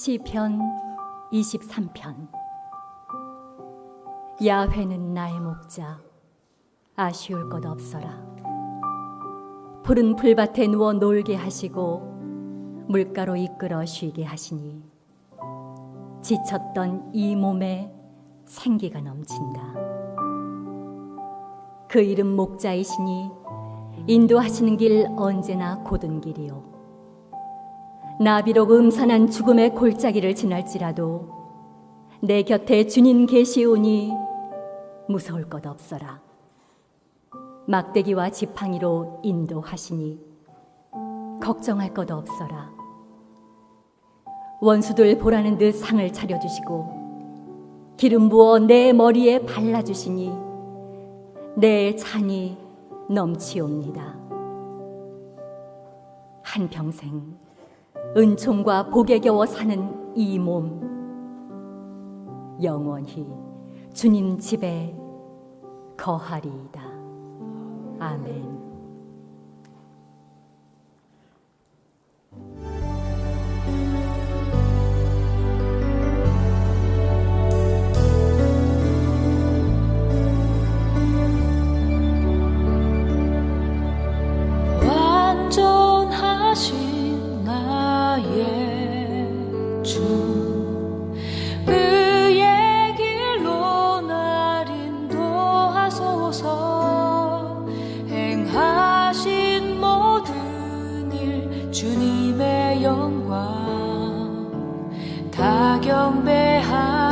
시편 23편. 야훼는 나의 목자, 아쉬울 것 없어라. 푸른 풀밭에 누워 놀게 하시고 물가로 이끌어 쉬게 하시니 지쳤던 이 몸에 생기가 넘친다. 그 이름 목자이시니 인도하시는 길 언제나 곧은 길이요. 나 비록 음산한 죽음의 골짜기를 지날지라도 내 곁에 주님 계시오니 무서울 것 없어라. 막대기와 지팡이로 인도하시니 걱정할 것 없어라. 원수들 보라는 듯 상을 차려주시고 기름 부어 내 머리에 발라주시니 내 잔이 넘치옵니다. 한평생 은총과 복에 겨워 사는 이 몸, 영원히 주님 집에 거하리이다. 아멘. 완전하신 나의 주, 의의 길로 날 인도하소서. 행하신 모든 일 주님의 영광 다 경배합니다.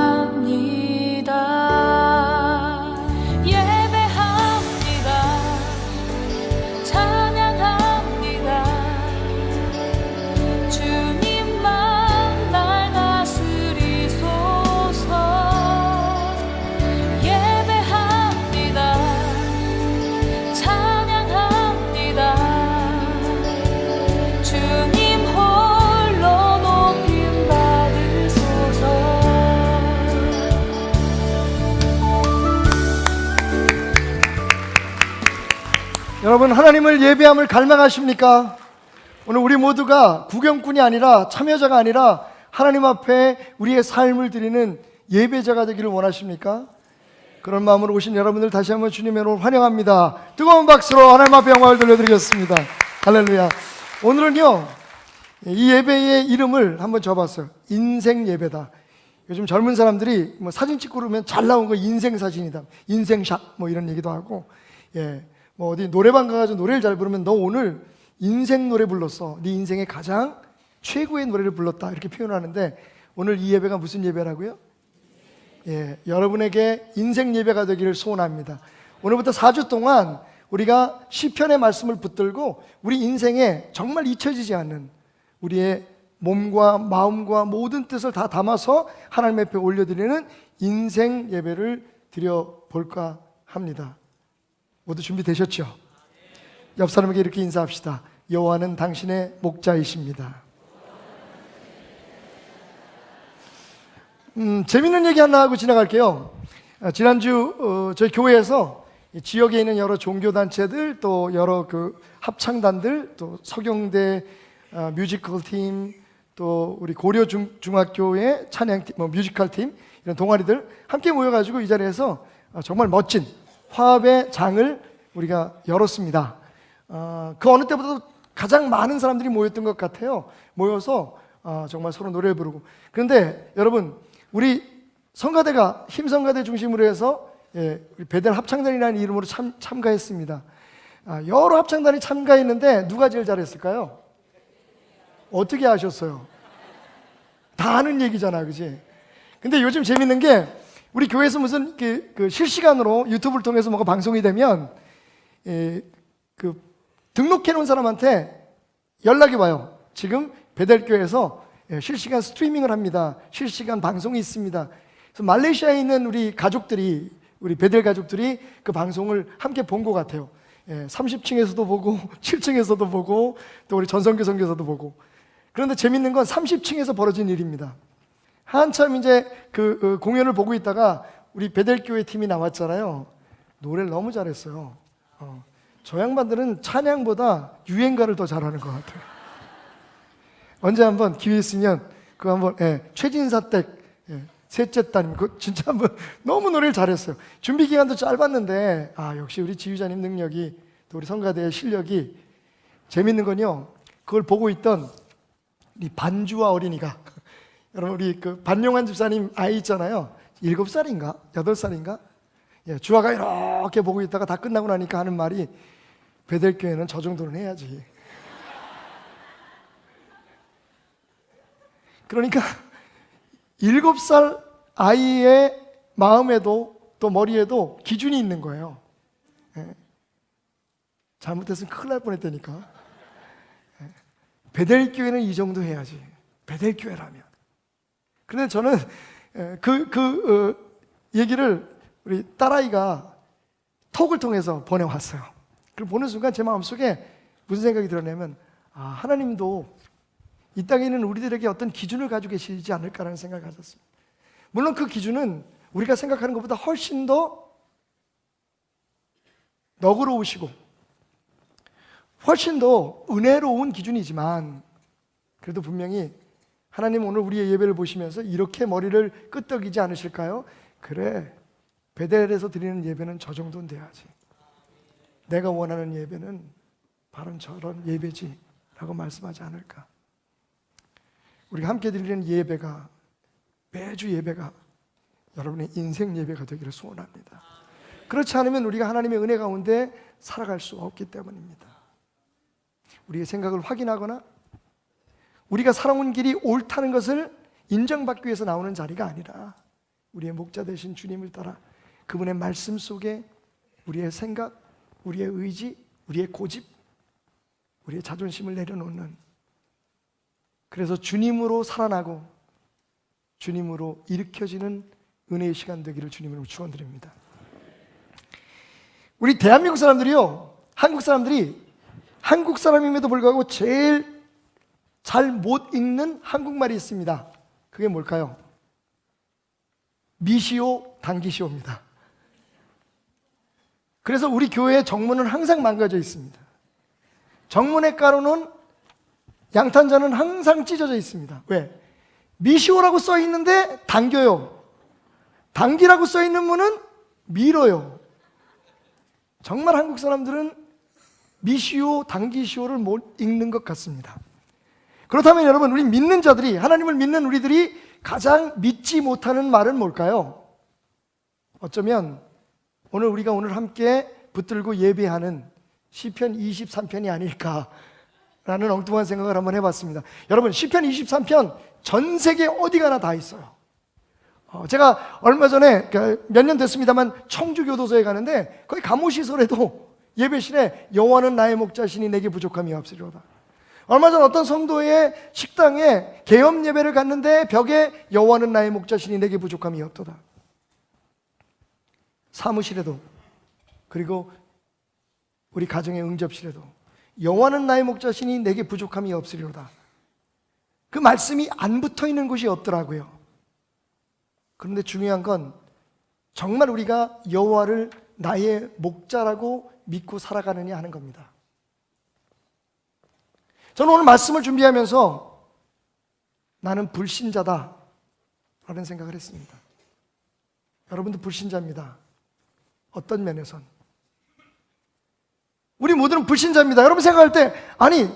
여러분, 하나님을 예배함을 갈망하십니까? 오늘 우리 모두가 구경꾼이 아니라 참여자가 아니라 하나님 앞에 우리의 삶을 드리는 예배자가 되기를 원하십니까? 그런 마음으로 오신 여러분들 다시 한번 주님의 이름으로 환영합니다. 뜨거운 박수로 하나님 앞에 영광을 돌려드리겠습니다. 할렐루야. 오늘은요, 이 예배의 이름을 한번 줘봤어요. 인생 예배다. 요즘 젊은 사람들이 뭐 사진 찍고 그러면 잘 나온 거 인생 사진이다, 인생샷 뭐 이런 얘기도 하고, 뭐 어디 노래방 가가지고 노래를 잘 부르면 너 오늘 인생 노래 불렀어, 네 인생의 가장 최고의 노래를 불렀다, 이렇게 표현하는데, 오늘 이 예배가 무슨 예배라고요? 여러분에게 인생 예배가 되기를 소원합니다. 오늘부터 4주 동안 우리가 시편의 말씀을 붙들고 우리 인생에 정말 잊혀지지 않는 우리의 몸과 마음과 모든 뜻을 다 담아서 하나님 앞에 올려드리는 인생 예배를 드려볼까 합니다. 모두 준비되셨죠? 옆 사람에게 이렇게 인사합시다. 여호와는 당신의 목자이십니다. 재밌는 얘기 하나 하고 지나갈게요. 지난주 저희 교회에서 지역에 있는 여러 종교단체들, 또 여러 그 합창단들, 또 서경대 뮤지컬 팀, 또 우리 고려 중학교의 찬양팀, 뮤지컬 팀, 이런 동아리들 함께 모여가지고 이 자리에서 정말 멋진 화합의 장을 우리가 열었습니다. 그 어느 때보다도 가장 많은 사람들이 모였던 것 같아요. 모여서 정말 서로 노래를 부르고. 그런데 여러분, 우리 성가대가 힘성가대 중심으로 해서 우리 베델 합창단이라는 이름으로 참가했습니다. 여러 합창단이 참가했는데 누가 제일 잘했을까요? 어떻게 아셨어요? 다 아는 얘기잖아요, 그치? 근데 요즘 재밌는 게, 우리 교회에서 무슨 그 실시간으로 유튜브를 통해서 뭐가 방송이 되면 그 등록해 놓은 사람한테 연락이 와요. 지금 베델교회에서 실시간 스트리밍을 합니다. 실시간 방송이 있습니다. 그래서 말레이시아에 있는 우리 가족들이, 우리 베델 가족들이 그 방송을 함께 본 것 같아요. 30층에서도 보고 7층에서도 보고 또 우리 전성교 선교사도 보고. 그런데 재밌는 건 30층에서 벌어진 일입니다. 한참 이제 그 공연을 보고 있다가 우리 베델교회 팀이 나왔잖아요. 노래를 너무 잘했어요. 저 양반들은 찬양보다 유행가를 더 잘하는 것 같아요. 언제 한번 기회 있으면 그 한번 최진사 댁 셋째 따님 그 진짜 한번 너무 노래를 잘했어요. 준비 기간도 짧았는데 역시 우리 지휘자님 능력이 또 우리 성가대의 실력이 재밌는 건요. 그걸 보고 있던 이 반주와 어린이가 여러분 우리 그 반용환 집사님 아이 있잖아요. 7살인가 8살인가 주아가 이렇게 보고 있다가 다 끝나고 나니까 하는 말이 베델교회는 저 정도는 해야지. 그러니까 7살 아이의 마음에도 또 머리에도 기준이 있는 거예요. 잘못했으면 큰일 날 뻔했다니까. 베델교회는 이 정도 해야지. 베델교회라면. 그런데 저는 얘기를 우리 딸아이가 톡을 통해서 보내왔어요. 그걸 보는 순간 제 마음속에 무슨 생각이 들었냐면 하나님도 이 땅에 있는 우리들에게 어떤 기준을 가지고 계시지 않을까라는 생각을 가졌습니다. 물론 그 기준은 우리가 생각하는 것보다 훨씬 더 너그러우시고 훨씬 더 은혜로운 기준이지만 그래도 분명히 하나님 오늘 우리의 예배를 보시면서 이렇게 머리를 끄덕이지 않으실까요? 그래, 베델에서 드리는 예배는 저 정도는 돼야지. 내가 원하는 예배는 바로 저런 예배지 라고 말씀하지 않을까. 우리가 함께 드리는 예배가 매주 예배가 여러분의 인생 예배가 되기를 소원합니다. 그렇지 않으면 우리가 하나님의 은혜 가운데 살아갈 수 없기 때문입니다. 우리의 생각을 확인하거나 우리가 살아온 길이 옳다는 것을 인정받기 위해서 나오는 자리가 아니라 우리의 목자 되신 주님을 따라 그분의 말씀 속에 우리의 생각, 우리의 의지, 우리의 고집, 우리의 자존심을 내려놓는, 그래서 주님으로 살아나고 주님으로 일으켜지는 은혜의 시간 되기를 주님으로 축원드립니다. 우리 대한민국 사람들이요, 한국 사람임에도 불구하고 제일 잘 못 읽는 한국말이 있습니다. 그게 뭘까요? 미시오, 당기시오입니다. 그래서 우리 교회의 정문은 항상 망가져 있습니다. 정문에 깔아놓은 양탄자는 항상 찢어져 있습니다. 왜? 미시오라고 써 있는데 당겨요. 당기라고 써 있는 문은 밀어요. 정말 한국 사람들은 미시오, 당기시오를 못 읽는 것 같습니다. 그렇다면 여러분, 우리 믿는 자들이, 하나님을 믿는 우리들이 가장 믿지 못하는 말은 뭘까요? 어쩌면 우리가 오늘 함께 붙들고 예배하는 시편 23편이 아닐까라는 엉뚱한 생각을 한번 해봤습니다. 여러분, 시편 23편 전 세계 어디 가나 다 있어요. 제가 얼마 전에 몇 년 됐습니다만 청주교도소에 가는데 거기 감호시설에도 예배실에 여호와는 나의 목자시니 내게 부족함이 없으리로다. 얼마 전 어떤 성도의 식당에 개업 예배를 갔는데 벽에 여호와는 나의 목자시니 내게 부족함이 없도다. 사무실에도, 그리고 우리 가정의 응접실에도 여호와는 나의 목자시니 내게 부족함이 없으리로다. 그 말씀이 안 붙어 있는 곳이 없더라고요. 그런데 중요한 건 정말 우리가 여호와를 나의 목자라고 믿고 살아가느냐 하는 겁니다. 저는 오늘 말씀을 준비하면서 나는 불신자다 라는 생각을 했습니다. 여러분도 불신자입니다. 어떤 면에선 우리 모두는 불신자입니다. 여러분 생각할 때, 아니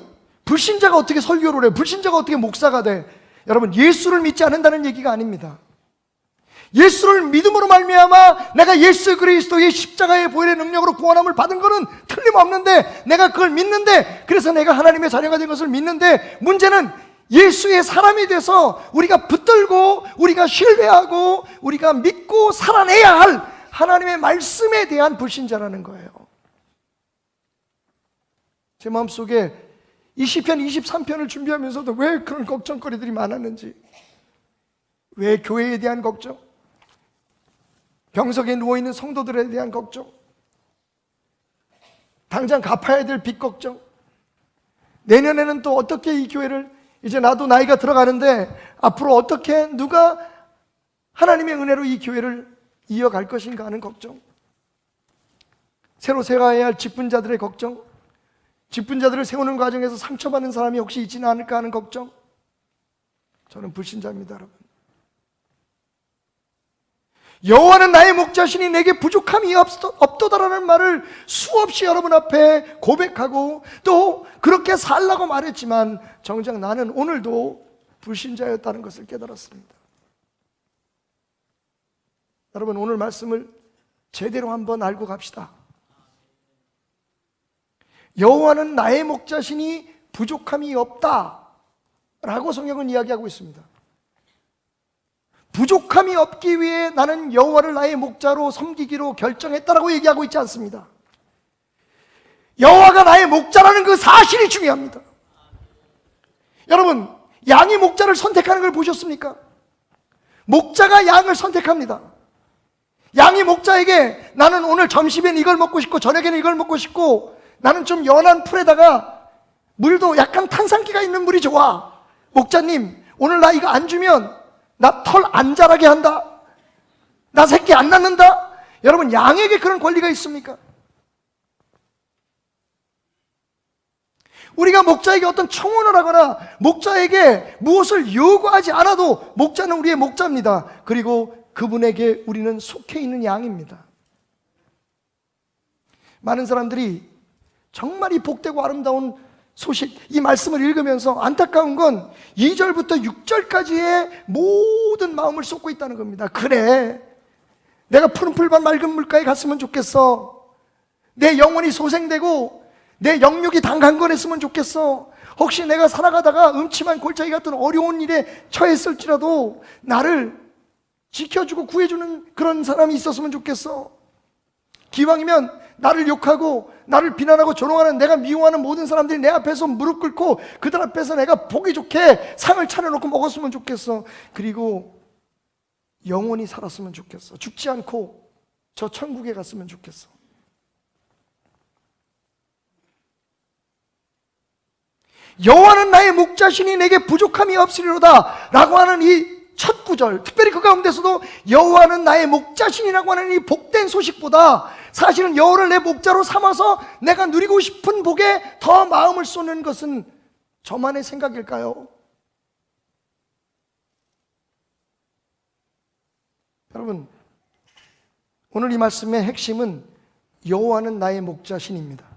불신자가 어떻게 설교를 해? 불신자가 어떻게 목사가 돼? 여러분, 예수를 믿지 않는다는 얘기가 아닙니다. 예수를 믿음으로 말미암아 내가 예수 그리스도의 십자가의 보혈의 능력으로 구원함을 받은 것은 틀림없는데, 내가 그걸 믿는데, 그래서 내가 하나님의 자녀가 된 것을 믿는데, 문제는 예수의 사람이 돼서 우리가 붙들고 우리가 신뢰하고 우리가 믿고 살아내야 할 하나님의 말씀에 대한 불신자라는 거예요. 제 마음속에 이 시편 23편을 준비하면서도 왜 그런 걱정거리들이 많았는지, 왜 교회에 대한 걱정, 병석에 누워있는 성도들에 대한 걱정, 당장 갚아야 될 빚 걱정, 내년에는 또 어떻게 이 교회를, 이제 나도 나이가 들어가는데 앞으로 어떻게 누가 하나님의 은혜로 이 교회를 이어갈 것인가 하는 걱정, 새로 세워야 할 직분자들의 걱정, 직분자들을 세우는 과정에서 상처받는 사람이 혹시 있지는 않을까 하는 걱정, 저는 불신자입니다, 여러분. 여호와는 나의 목자시니 내게 부족함이 없도다라는 말을 수없이 여러분 앞에 고백하고 또 그렇게 살라고 말했지만 정작 나는 오늘도 불신자였다는 것을 깨달았습니다. 여러분, 오늘 말씀을 제대로 한번 알고 갑시다. 여호와는 나의 목자시니 부족함이 없다 라고 성경은 이야기하고 있습니다. 부족함이 없기 위해 나는 여호와를 나의 목자로 섬기기로 결정했다라고 얘기하고 있지 않습니다. 여호와가 나의 목자라는 그 사실이 중요합니다. 여러분, 양이 목자를 선택하는 걸 보셨습니까? 목자가 양을 선택합니다. 양이 목자에게 나는 오늘 점심엔 이걸 먹고 싶고 저녁에는 이걸 먹고 싶고 나는 좀 연한 풀에다가 물도 약간 탄산기가 있는 물이 좋아. 목자님, 오늘 나 이거 안 주면 나 털 안 자라게 한다. 나 새끼 안 낳는다. 여러분, 양에게 그런 권리가 있습니까? 우리가 목자에게 어떤 청혼을 하거나 목자에게 무엇을 요구하지 않아도 목자는 우리의 목자입니다. 그리고 그분에게 우리는 속해 있는 양입니다. 많은 사람들이 정말 이 복되고 아름다운 소식, 이 말씀을 읽으면서 안타까운 건 2절부터 6절까지의 모든 마음을 쏟고 있다는 겁니다. 그래, 내가 푸른 풀밭 맑은 물가에 갔으면 좋겠어. 내 영혼이 소생되고 내 영육이 강건했으면 좋겠어. 혹시 내가 살아가다가 음침한 골짜기 같은 어려운 일에 처했을지라도 나를 지켜주고 구해주는 그런 사람이 있었으면 좋겠어. 기왕이면 나를 욕하고 나를 비난하고 조롱하는 내가 미워하는 모든 사람들이 내 앞에서 무릎 꿇고 그들 앞에서 내가 보기 좋게 상을 차려놓고 먹었으면 좋겠어. 그리고 영원히 살았으면 좋겠어. 죽지 않고 저 천국에 갔으면 좋겠어. 여호와는 나의 목자시니 내게 부족함이 없으리로다 라고 하는 이 첫 구절, 특별히 그 가운데서도 여호와는 나의 목자신이라고 하는 이 복된 소식보다 사실은 여호와를 내 목자로 삼아서 내가 누리고 싶은 복에 더 마음을 쏟는 것은 저만의 생각일까요? 여러분, 오늘 이 말씀의 핵심은 여호와는 나의 목자신입니다.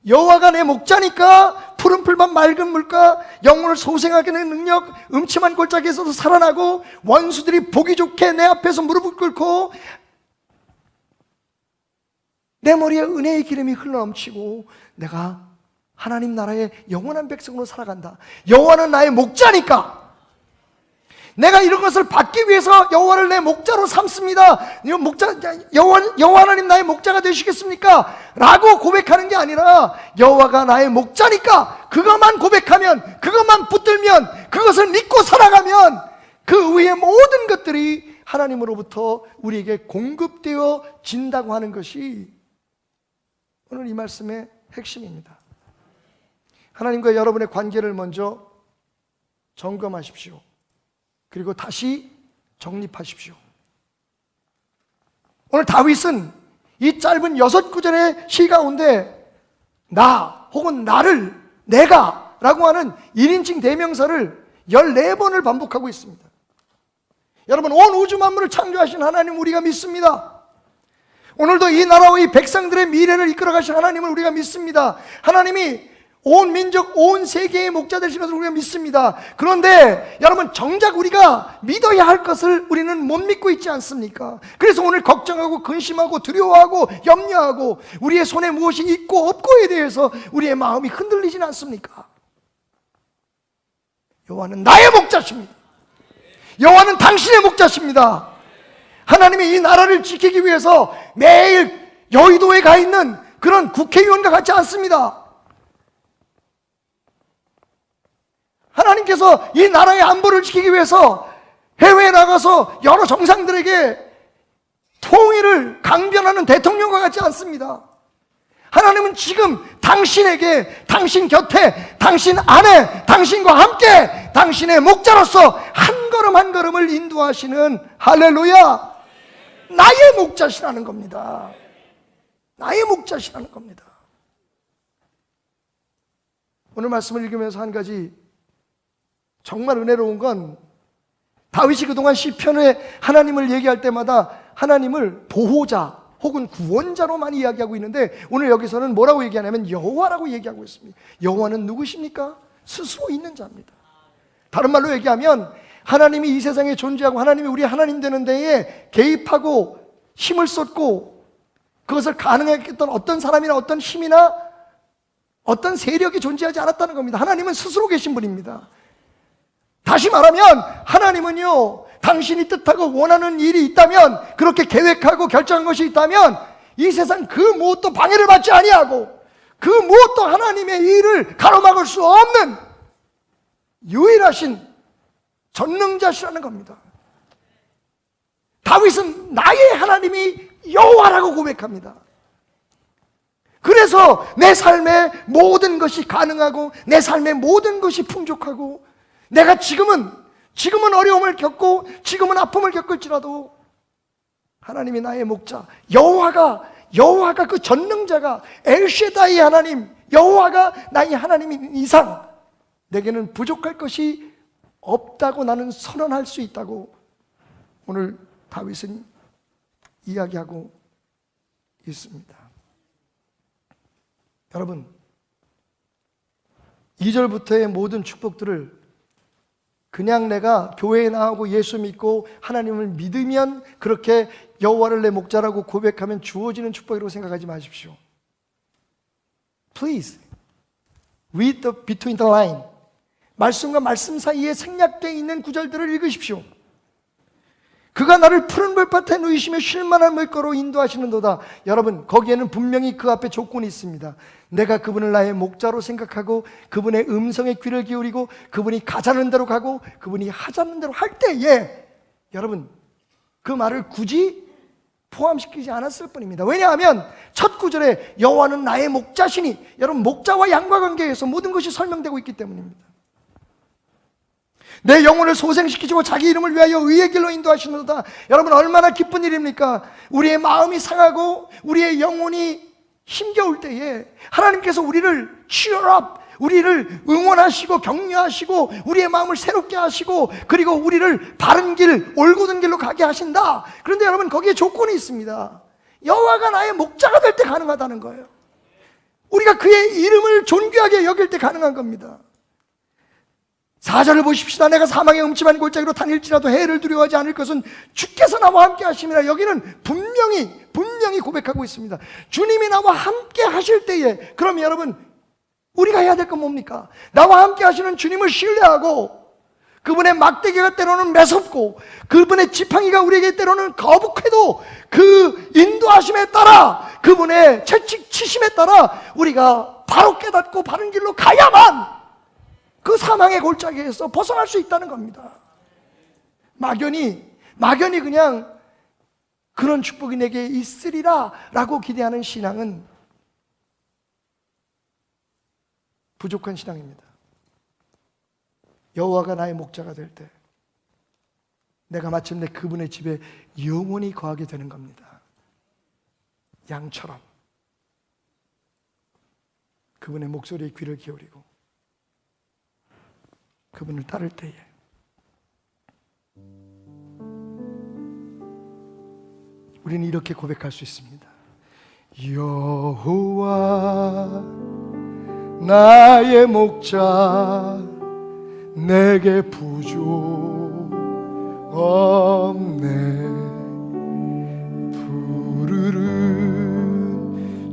여호와가 내 목자니까 푸른 풀밭 맑은 물가, 영혼을 소생하게 하는 능력, 음침한 골짜기에서도 살아나고 원수들이 보기 좋게 내 앞에서 무릎을 꿇고 내 머리에 은혜의 기름이 흘러넘치고 내가 하나님 나라의 영원한 백성으로 살아간다. 여호와는 나의 목자니까 내가 이런 것을 받기 위해서 여호와를 내 목자로 삼습니다. 여호와 하나님 나의 목자가 되시겠습니까? 라고 고백하는 게 아니라 여호와가 나의 목자니까 그것만 고백하면, 그것만 붙들면, 그것을 믿고 살아가면 그 위의 모든 것들이 하나님으로부터 우리에게 공급되어 진다고 하는 것이 오늘 이 말씀의 핵심입니다. 하나님과 여러분의 관계를 먼저 점검하십시오. 그리고 다시 정립하십시오. 오늘 다윗은 이 짧은 6구절의 시 가운데 나 혹은 나를, 내가 라고 하는 1인칭 대명사를 14번을 반복하고 있습니다. 여러분, 온 우주 만물을 창조하신 하나님 우리가 믿습니다. 오늘도 이 나라와 이 백성들의 미래를 이끌어 가신 하나님을 우리가 믿습니다. 하나님이 온 민족, 온 세계의 목자 되시는 것을 우리가 믿습니다. 그런데 여러분, 정작 우리가 믿어야 할 것을 우리는 못 믿고 있지 않습니까? 그래서 오늘 걱정하고 근심하고 두려워하고 염려하고 우리의 손에 무엇이 있고 없고에 대해서 우리의 마음이 흔들리진 않습니까? 여호와는 나의 목자십니다. 여호와는 당신의 목자십니다. 하나님이 이 나라를 지키기 위해서 매일 여의도에 가 있는 그런 국회의원과 같지 않습니다. 하나님께서 이 나라의 안보를 지키기 위해서 해외에 나가서 여러 정상들에게 통일을 강변하는 대통령과 같지 않습니다. 하나님은 지금 당신에게, 당신 곁에, 당신 안에, 당신과 함께 당신의 목자로서 한 걸음 한 걸음을 인도하시는, 할렐루야, 나의 목자시라는 겁니다. 나의 목자시라는 겁니다. 오늘 말씀을 읽으면서 한 가지 정말 은혜로운 건 다윗이 그동안 시편에 하나님을 얘기할 때마다 하나님을 보호자 혹은 구원자로 많이 이야기하고 있는데 오늘 여기서는 뭐라고 얘기하냐면 여호와라고 얘기하고 있습니다. 여호와는 누구십니까? 스스로 있는 자입니다. 다른 말로 얘기하면 하나님이 이 세상에 존재하고 하나님이 우리 하나님 되는 데에 개입하고 힘을 쏟고 그것을 가능하게 했던 어떤 사람이나 어떤 힘이나 어떤 세력이 존재하지 않았다는 겁니다. 하나님은 스스로 계신 분입니다. 다시 말하면 하나님은요, 당신이 뜻하고 원하는 일이 있다면, 그렇게 계획하고 결정한 것이 있다면 이 세상 그 무엇도 방해를 받지 아니하고 그 무엇도 하나님의 일을 가로막을 수 없는 유일하신 전능자시라는 겁니다. 다윗은 나의 하나님이 여호와라고 고백합니다. 그래서 내 삶의 모든 것이 가능하고 내 삶의 모든 것이 풍족하고 내가 지금은 어려움을 겪고 지금은 아픔을 겪을지라도 하나님이 나의 목자, 여호와가 그 전능자가 엘셰다이 하나님, 여호와가 나의 하나님인 이상 내게는 부족할 것이 없다고 나는 선언할 수 있다고 오늘 다윗은 이야기하고 있습니다. 여러분, 2절부터의 모든 축복들을 그냥 내가 교회에 나오고 예수 믿고 하나님을 믿으면 그렇게 여호와를 내 목자라고 고백하면 주어지는 축복이라고 생각하지 마십시오. Please read between the line. 말씀과 말씀 사이에 생략되어 있는 구절들을 읽으십시오. 그가 나를 푸른 불밭에 누이시며 쉴만한 물가로 인도하시는도다. 여러분, 거기에는 분명히 그 앞에 조건이 있습니다. 내가 그분을 나의 목자로 생각하고 그분의 음성에 귀를 기울이고 그분이 가자는 대로 가고 그분이 하자는 대로 할 때에 여러분, 그 말을 굳이 포함시키지 않았을 뿐입니다. 왜냐하면 첫 구절에 여호와는 나의 목자시니, 여러분, 목자와 양과 관계에서 모든 것이 설명되고 있기 때문입니다. 내 영혼을 소생시키시고 자기 이름을 위하여 의의 길로 인도하시는도다. 여러분, 얼마나 기쁜 일입니까? 우리의 마음이 상하고 우리의 영혼이 힘겨울 때에 하나님께서 우리를 cheer up, 우리를 응원하시고 격려하시고 우리의 마음을 새롭게 하시고 그리고 우리를 바른 길, 올곧은 길로 가게 하신다. 그런데 여러분, 거기에 조건이 있습니다. 여호와가 나의 목자가 될 때 가능하다는 거예요. 우리가 그의 이름을 존귀하게 여길 때 가능한 겁니다. 4절을 보십시다. 내가 사망의 음침한 골짜기로 다닐지라도 해를 두려워하지 않을 것은 주께서 나와 함께 하심이라. 여기는 분명히 고백하고 있습니다. 주님이 나와 함께 하실 때에, 그럼 여러분, 우리가 해야 될 건 뭡니까? 나와 함께 하시는 주님을 신뢰하고 그분의 막대기가 때로는 매섭고 그분의 지팡이가 우리에게 때로는 거북해도 그 인도하심에 따라, 그분의 채찍치심에 따라 우리가 바로 깨닫고 바른 길로 가야만 그 사망의 골짜기에서 벗어날 수 있다는 겁니다. 막연히 그냥 그런 축복이 내게 있으리라 라고 기대하는 신앙은 부족한 신앙입니다. 여호와가 나의 목자가 될 때 내가 마침내 그분의 집에 영원히 거하게 되는 겁니다. 양처럼 그분의 목소리에 귀를 기울이고 그분을 따를 때에 우리는 이렇게 고백할 수 있습니다. 여호와 나의 목자, 내게 부족 없네. 푸르른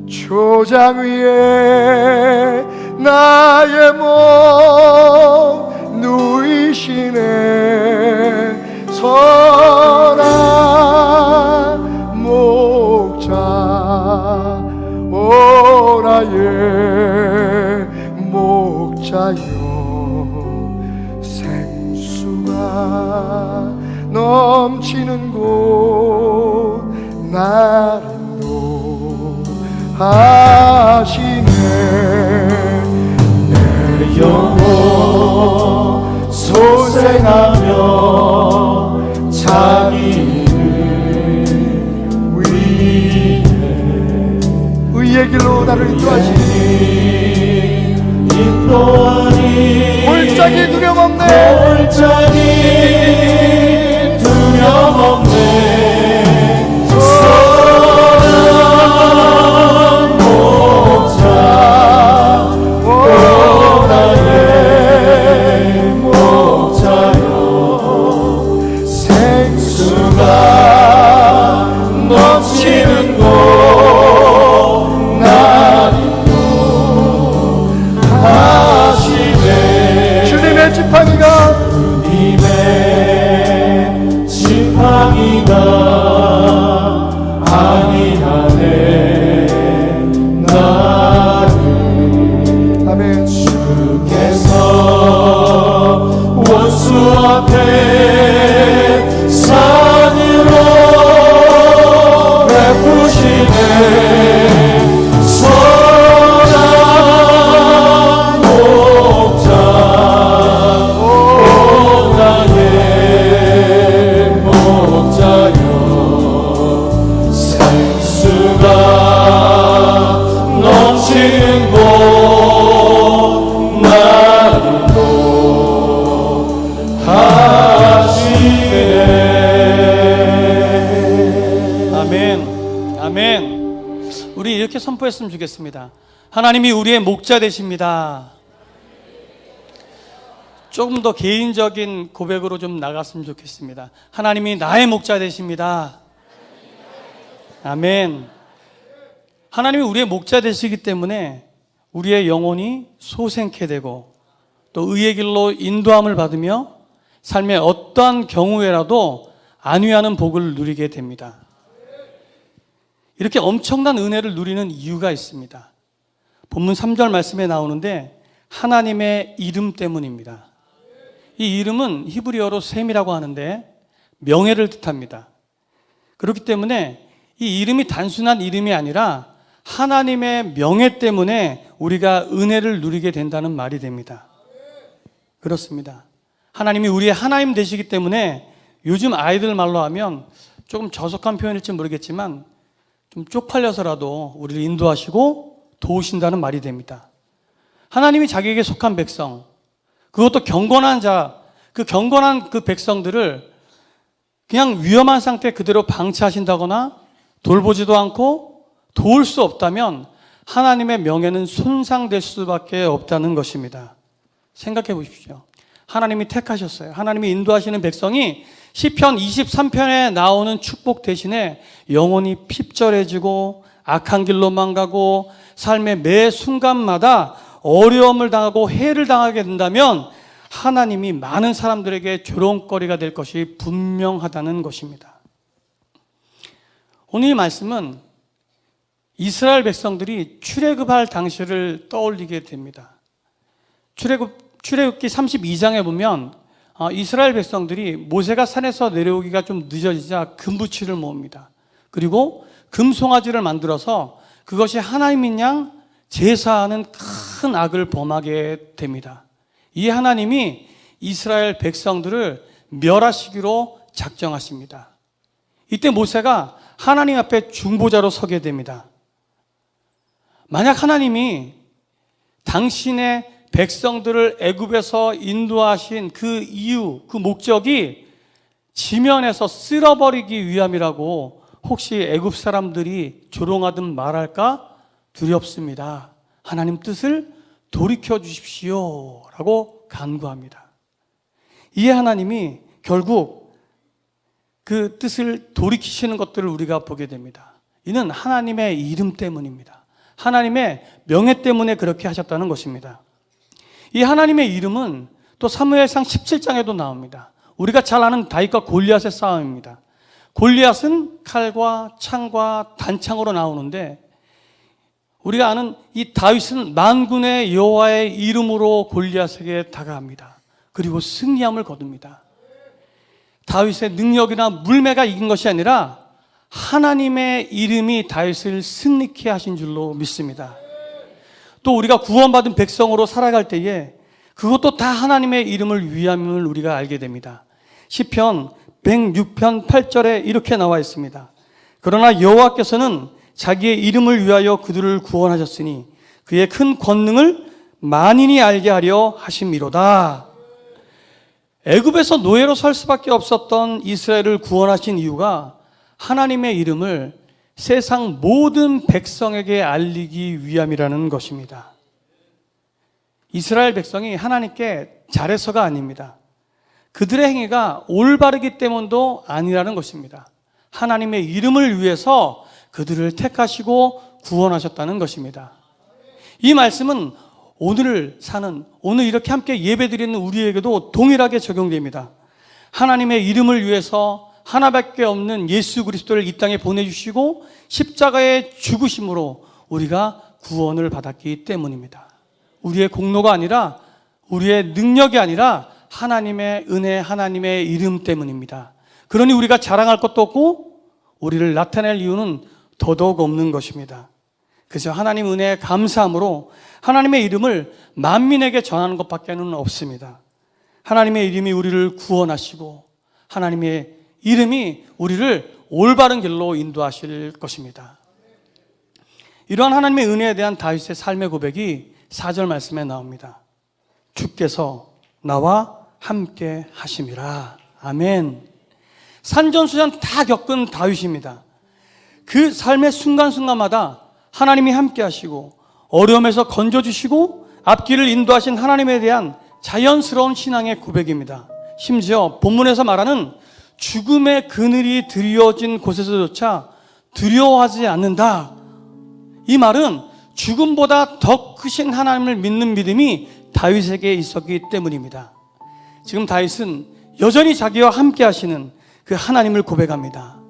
초장 위에 나의 몸 누이시네. 선한 목자, 오 나의 목자여, 생수가 넘치는 곳 나를 인도하시네. 내 영혼 소생하며 자기 이름 위해 의의 길로 나를 인도하시니 골짜기 두려움 없네. 골짜기 두려움 없네. 선한 목자 오 나의 목자여 생수가 넘치는 곳 나를 하시네. 주님의 지팡이가 주님의 지팡이가 아니하네 나를. 아멘. 주께서 원수 앞에 산으로 베푸시네. 선한 목자 오 나의 목자여 생수가 넘치는 곳 나를 하시네. 아멘. 아멘. 우리 이렇게 선포했으면 좋겠습니다. 하나님이 우리의 목자 되십니다. 조금 더 개인적인 고백으로 좀 나갔으면 좋겠습니다. 하나님이 나의 목자 되십니다. 아멘. 하나님이 우리의 목자 되시기 때문에 우리의 영혼이 소생케 되고 또 의의 길로 인도함을 받으며 삶의 어떠한 경우에라도 안위하는 복을 누리게 됩니다. 이렇게 엄청난 은혜를 누리는 이유가 있습니다. 본문 3절 말씀에 나오는데 하나님의 이름 때문입니다. 이 이름은 히브리어로 셈이라고 하는데 명예를 뜻합니다. 그렇기 때문에 이 이름이 단순한 이름이 아니라 하나님의 명예 때문에 우리가 은혜를 누리게 된다는 말이 됩니다. 그렇습니다. 하나님이 우리의 하나님 되시기 때문에 요즘 아이들 말로 하면 조금 저속한 표현일지 모르겠지만 좀 쪽팔려서라도 우리를 인도하시고 도우신다는 말이 됩니다. 하나님이 자기에게 속한 백성, 그것도 경건한 자, 그 경건한 그 백성들을 그냥 위험한 상태 그대로 방치하신다거나 돌보지도 않고 도울 수 없다면 하나님의 명예는 손상될 수밖에 없다는 것입니다. 생각해 보십시오. 하나님이 택하셨어요. 하나님이 인도하시는 백성이 시편 23편에 나오는 축복 대신에 영혼이 핍절해지고 악한 길로만 가고 삶의 매 순간마다 어려움을 당하고 해를 당하게 된다면 하나님이 많은 사람들에게 조롱거리가 될 것이 분명하다는 것입니다. 오늘 이 말씀은 이스라엘 백성들이 출애굽할 당시를 떠올리게 됩니다. 출애굽기 32장에 보면 이스라엘 백성들이 모세가 산에서 내려오기가 좀 늦어지자 금부치를 모읍니다. 그리고 금송아지를 만들어서 그것이 하나님인 양 제사하는 큰 악을 범하게 됩니다. 이 하나님이 이스라엘 백성들을 멸하시기로 작정하십니다. 이때 모세가 하나님 앞에 중보자로 서게 됩니다. 만약 하나님이 당신의 백성들을 애굽에서 인도하신 그 이유, 그 목적이 지면에서 쓸어버리기 위함이라고 혹시 애굽 사람들이 조롱하든 말할까 두렵습니다. 하나님 뜻을 돌이켜 주십시오 라고 간구합니다. 이에 하나님이 결국 그 뜻을 돌이키시는 것들을 우리가 보게 됩니다. 이는 하나님의 이름 때문입니다. 하나님의 명예 때문에 그렇게 하셨다는 것입니다. 이 하나님의 이름은 또 사무엘상 17장에도 나옵니다. 우리가 잘 아는 다윗과 골리앗의 싸움입니다. 골리앗은 칼과 창과 단창으로 나오는데 우리가 아는 이 다윗은 만군의 여호와의 이름으로 골리앗에게 다가갑니다. 그리고 승리함을 거둡니다. 다윗의 능력이나 물매가 이긴 것이 아니라 하나님의 이름이 다윗을 승리케 하신 줄로 믿습니다. 또 우리가 구원받은 백성으로 살아갈 때에 그것도 다 하나님의 이름을 위함을 우리가 알게 됩니다. 시편 106편 8절에 이렇게 나와 있습니다. 그러나 여호와께서는 자기의 이름을 위하여 그들을 구원하셨으니 그의 큰 권능을 만인이 알게 하려 하심이로다. 애굽에서 노예로 살 수밖에 없었던 이스라엘을 구원하신 이유가 하나님의 이름을 세상 모든 백성에게 알리기 위함이라는 것입니다. 이스라엘 백성이 하나님께 잘해서가 아닙니다. 그들의 행위가 올바르기 때문도 아니라는 것입니다. 하나님의 이름을 위해서 그들을 택하시고 구원하셨다는 것입니다. 이 말씀은 오늘 이렇게 함께 예배드리는 우리에게도 동일하게 적용됩니다. 하나님의 이름을 위해서 하나밖에 없는 예수 그리스도를 이 땅에 보내주시고 십자가의 죽으심으로 우리가 구원을 받았기 때문입니다. 우리의 공로가 아니라, 우리의 능력이 아니라 하나님의 은혜, 하나님의 이름 때문입니다. 그러니 우리가 자랑할 것도 없고 우리를 나타낼 이유는 더더욱 없는 것입니다. 그저 하나님 은혜에 감사함으로 하나님의 이름을 만민에게 전하는 것밖에는 없습니다. 하나님의 이름이 우리를 구원하시고 하나님의 이름이 우리를 올바른 길로 인도하실 것입니다. 이러한 하나님의 은혜에 대한 다윗의 삶의 고백이 4절 말씀에 나옵니다. 주께서 나와 함께 하심이라. 아멘. 산전수전 다 겪은 다윗입니다. 그 삶의 순간순간마다 하나님이 함께 하시고 어려움에서 건져주시고 앞길을 인도하신 하나님에 대한 자연스러운 신앙의 고백입니다. 심지어 본문에서 말하는 죽음의 그늘이 드리워진 곳에서조차 두려워하지 않는다. 이 말은 죽음보다 더 크신 하나님을 믿는 믿음이 다윗에게 있었기 때문입니다. 지금 다윗은 여전히 자기와 함께 하시는 그 하나님을 고백합니다.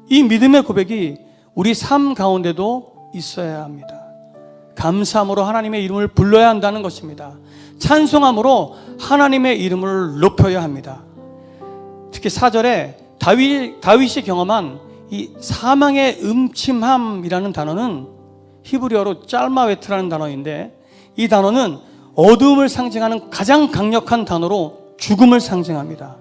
이 믿음의 고백이 우리 삶 가운데도 있어야 합니다. 감사함으로 하나님의 이름을 불러야 한다는 것입니다. 찬송함으로 하나님의 이름을 높여야 합니다. 특히 4절에 다윗이 경험한 이 사망의 음침함이라는 단어는 히브리어로 짤마웨트라는 단어인데, 이 단어는 어두움을 상징하는 가장 강력한 단어로 죽음을 상징합니다.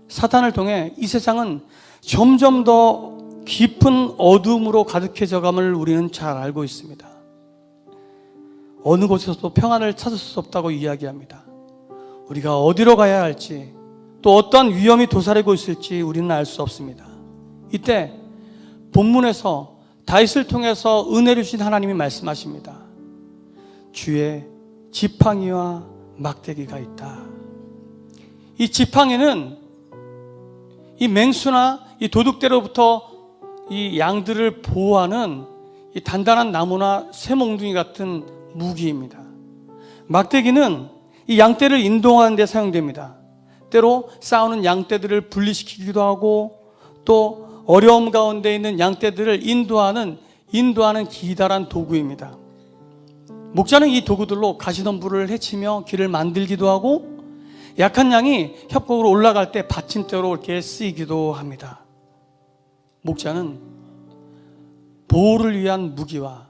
사탄을 통해 이 세상은 점점 더 깊은 어두움으로 가득해져감을 우리는 잘 알고 있습니다. 어느 곳에서도 평안을 찾을 수 없다고 이야기합니다. 우리가 어디로 가야 할지, 또 어떤 위험이 도사리고 있을지 우리는 알 수 없습니다. 이때 본문에서 다윗을 통해서 은혜를 주신 하나님이 말씀하십니다. 주의 지팡이와 막대기가 있다. 이 지팡이는 이 맹수나 이 도둑대로부터 이 양들을 보호하는 이 단단한 나무나 쇠몽둥이 같은 무기입니다. 막대기는 이 양떼를 인도하는 데 사용됩니다. 때로 싸우는 양떼들을 분리시키기도 하고, 또 어려움 가운데 있는 양떼들을 인도하는 기다란 도구입니다. 목자는 이 도구들로 가시덤불을 해치며 길을 만들기도 하고, 약한 양이 협곡으로 올라갈 때 받침대로 이렇게 쓰이기도 합니다. 목자는 보호를 위한 무기와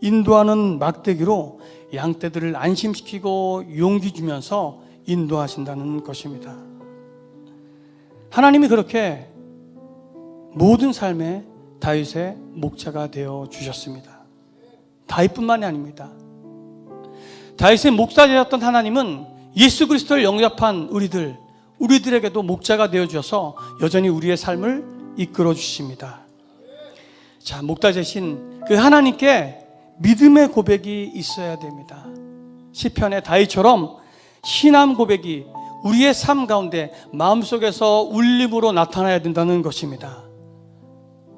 인도하는 막대기로 양떼들을 안심시키고 용기 주면서 인도하신다는 것입니다. 하나님이 그렇게 모든 삶에 다윗의 목자가 되어 주셨습니다. 다윗뿐만이 아닙니다. 다윗의 목자 되었던 하나님은 예수 그리스도를 영접한 우리들에게도 목자가 되어 주셔서 여전히 우리의 삶을 이끌어 주십니다. 자, 목자 되신 그 하나님께 믿음의 고백이 있어야 됩니다. 시편의 다윗처럼 신앙 고백이 우리의 삶 가운데 마음속에서 울림으로 나타나야 된다는 것입니다.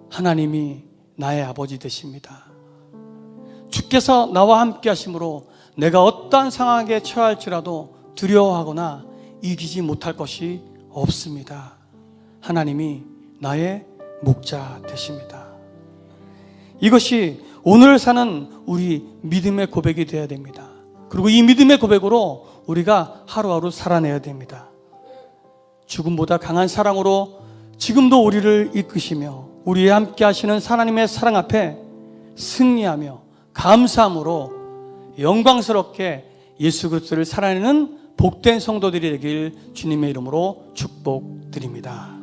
하나님이 나의 아버지 되십니다. 주께서 나와 함께 하심으로 내가 어떠한 상황에 처할지라도 두려워하거나 이기지 못할 것이 없습니다. 하나님이 나의 목자 되십니다. 이것이 오늘 사는 우리 믿음의 고백이 되어야 됩니다. 그리고 이 믿음의 고백으로 우리가 하루하루 살아내야 됩니다. 죽음보다 강한 사랑으로 지금도 우리를 이끄시며 우리와 함께 하시는 하나님의 사랑 앞에 승리하며 감사함으로 영광스럽게 예수 그리스도를 살아내는 복된 성도들이 되길 주님의 이름으로 축복드립니다.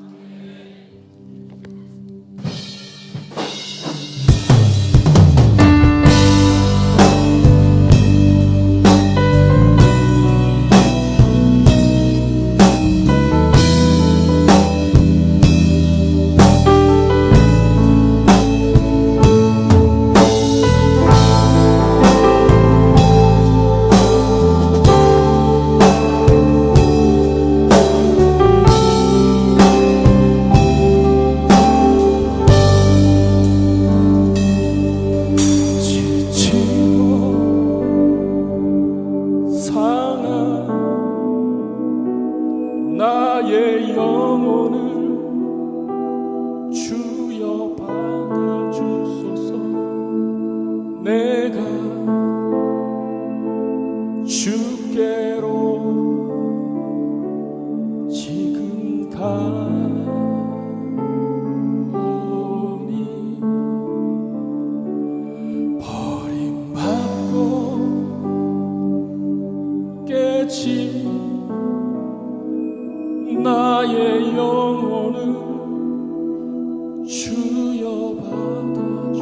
주여 받아주소서.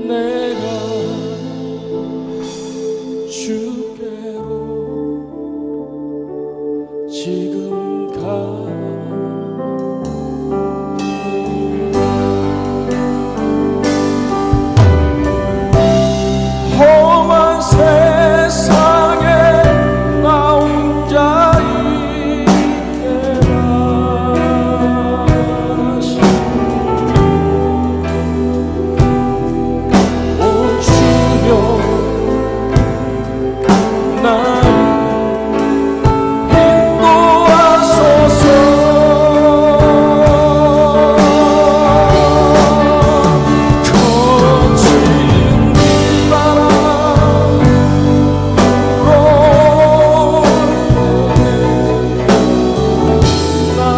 내가 주께로 지금 험한 세상에 나 혼자 있게라. 오 주여 날 인도하소서. 거친 비바람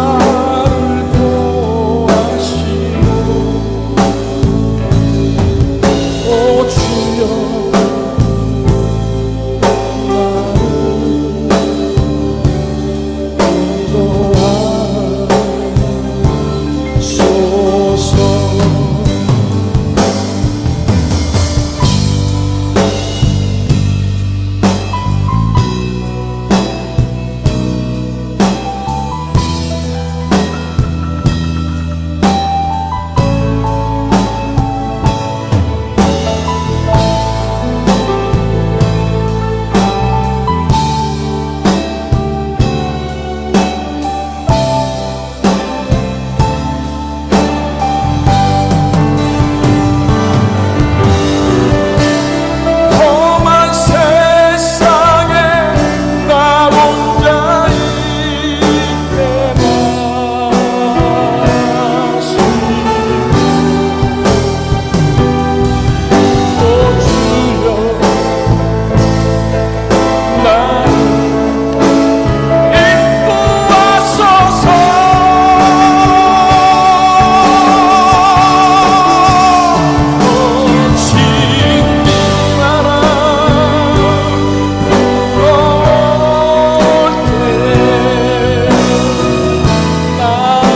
나를 보호하시고 오 주여 험한 세상에 나 혼자 있게 하시니 오 주여 날 인도하소서. 거친 비바람 불어올 때 나를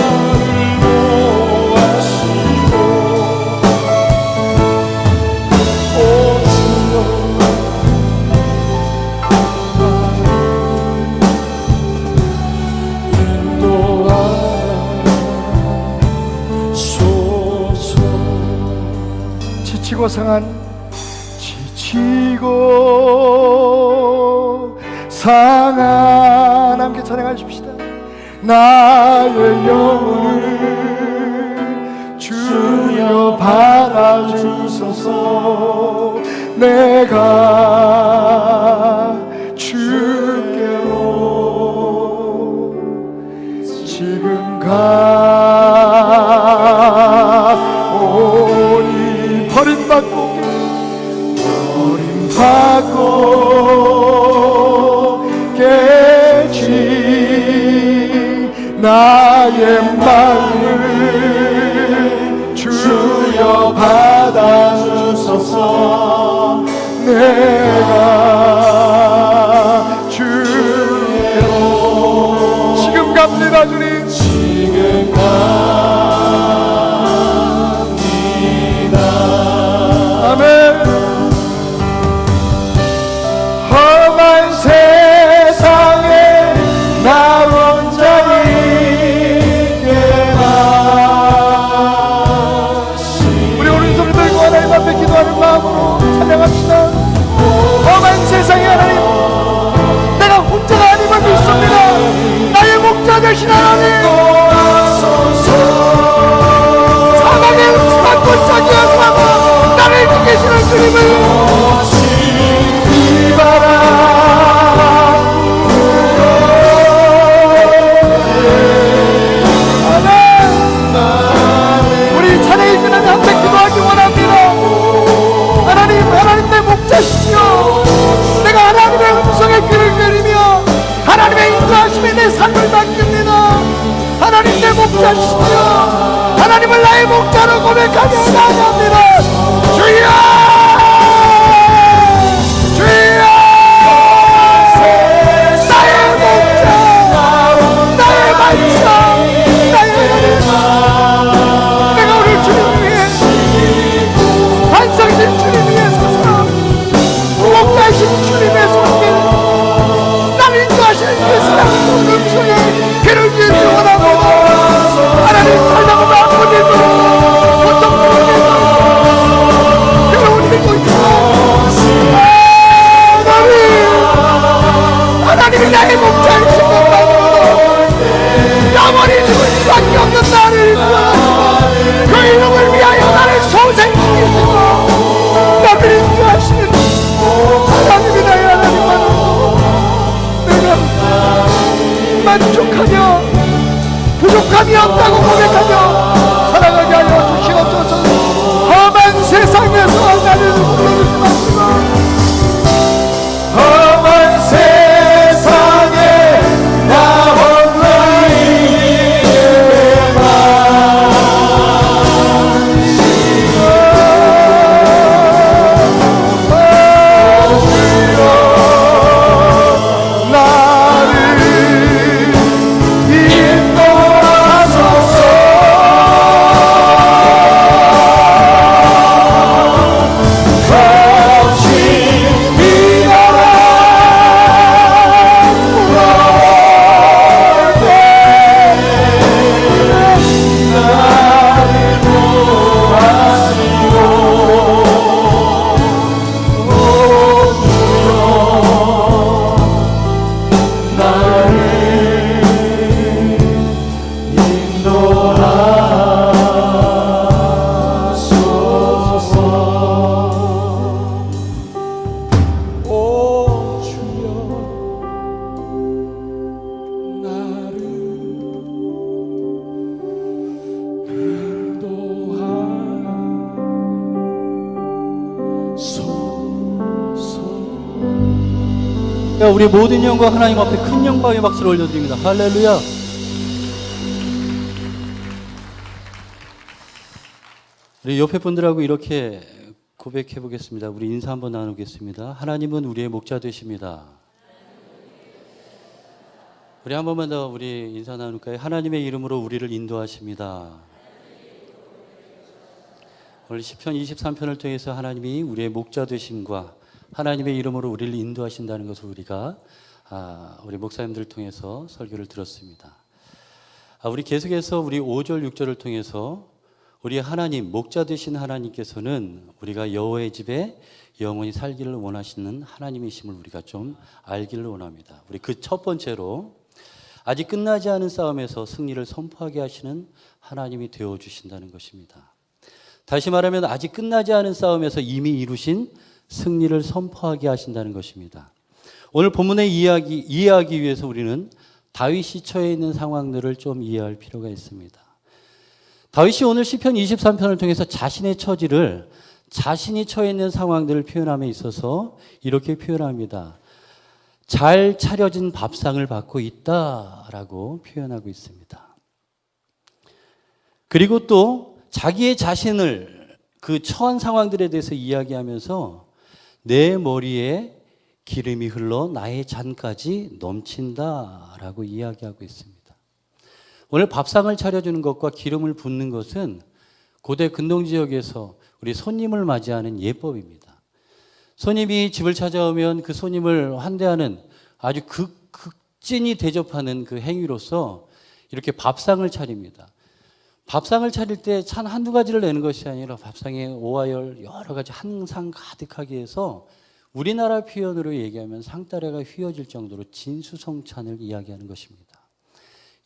보호하시고 오 주여 인도하소서. 지치고 상한 함께 찬양하십시다. 나의 영혼을 주여 받아주소서. 내가 주께로 지금 가오니 버림받고 깨지 나의 마음을 주여 받아주소서. 내가 주께로 지금 갑니다. 주님 지금 갑니다. 아멘. 험한 세상에 나 혼자 있게 하시니 우리 오른손을 들고 하나님 앞에 기도하는 마음으로 찬양합시다. 험한 세상에 하나님, 내가 혼자가 아님을 믿습니다. 나의 목자 되신 하나님, 사망의 음침한 골짜기 하고 나를 지키시는 주님을 비바람 우리 찬양이 지난 함께 기도하기 원합니다. 하나님, 하나님 내 목자시오. 내가 하나님의 음성에 귀를 기울이며 하나님의 인도하심에 내 삶을 맡깁니다. 하나님 내 목자시오. 하나님을 나의 목자로 고백하며 나아갑니다. 주여! 주여! 나의 목자, 나의 반석, 나의 하나님. 주님이라고 고백하며 살아가게 하여 주시옵소서. 험한 세상에서 나를 불러주지 마시고 험한 세상에 나 홀로 우리 모든 영광 하나님 앞에 큰 영광의 박수를 올려드립니다. 할렐루야. 우리 옆에 분들하고 이렇게 고백해 보겠습니다. 우리 인사 한번 나누겠습니다. 하나님은 우리의 목자 되십니다. 우리 한 번만 더 우리 인사 나눌까요? 하나님의 이름으로 우리를 인도하십니다. 오늘 시편 23편을 통해서 하나님이 우리의 목자 되심과 하나님의 이름으로 우리를 인도하신다는 것을 우리가 우리 목사님들을 통해서 설교를 들었습니다. 우리 계속해서 우리 5절 6절을 통해서 우리 하나님 목자 되신 하나님께서는 우리가 여호와의 집에 영원히 살기를 원하시는 하나님이심을 우리가 좀 알기를 원합니다. 우리 그 첫 번째로 아직 끝나지 않은 싸움에서 승리를 선포하게 하시는 하나님이 되어주신다는 것입니다. 다시 말하면 아직 끝나지 않은 싸움에서 이미 이루신 승리를 선포하게 하신다는 것입니다. 오늘 본문의 이해하기 위해서 우리는 다윗이 처해 있는 상황들을 좀 이해할 필요가 있습니다. 다윗이 오늘 시편 23편을 통해서 자신의 처지를 자신이 처해 있는 상황들을 표현함에 있어서 이렇게 표현합니다. 잘 차려진 밥상을 받고 있다라고 표현하고 있습니다. 그리고 또 자기의 자신을 그 처한 상황들에 대해서 이야기하면서 내 머리에 기름이 흘러 나의 잔까지 넘친다라고 이야기하고 있습니다. 오늘 밥상을 차려주는 것과 기름을 붓는 것은 고대 근동지역에서 우리 손님을 맞이하는 예법입니다. 손님이 집을 찾아오면 그 손님을 환대하는 아주 극진히 대접하는 그 행위로서 이렇게 밥상을 차립니다. 밥상을 차릴 때 찬 한두 가지를 내는 것이 아니라 밥상에 오하열 여러 가지 한 상 가득하게 해서 우리나라 표현으로 얘기하면 상다리가 휘어질 정도로 진수성찬을 이야기하는 것입니다.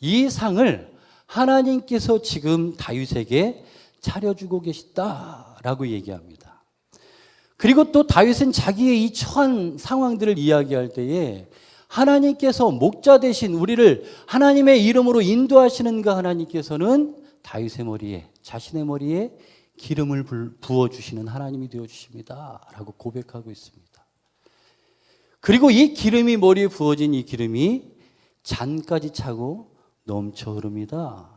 이 상을 하나님께서 지금 다윗에게 차려주고 계시다라고 얘기합니다. 그리고 또 다윗은 자기의 이 처한 상황들을 이야기할 때에 하나님께서 목자 되신 우리를 하나님의 이름으로 인도하시는 그 하나님께서는 다윗의 머리에, 자신의 머리에 기름을 부어주시는 하나님이 되어주십니다 라고 고백하고 있습니다. 그리고 이 기름이 머리에 부어진 이 기름이 잔까지 차고 넘쳐 흐릅니다.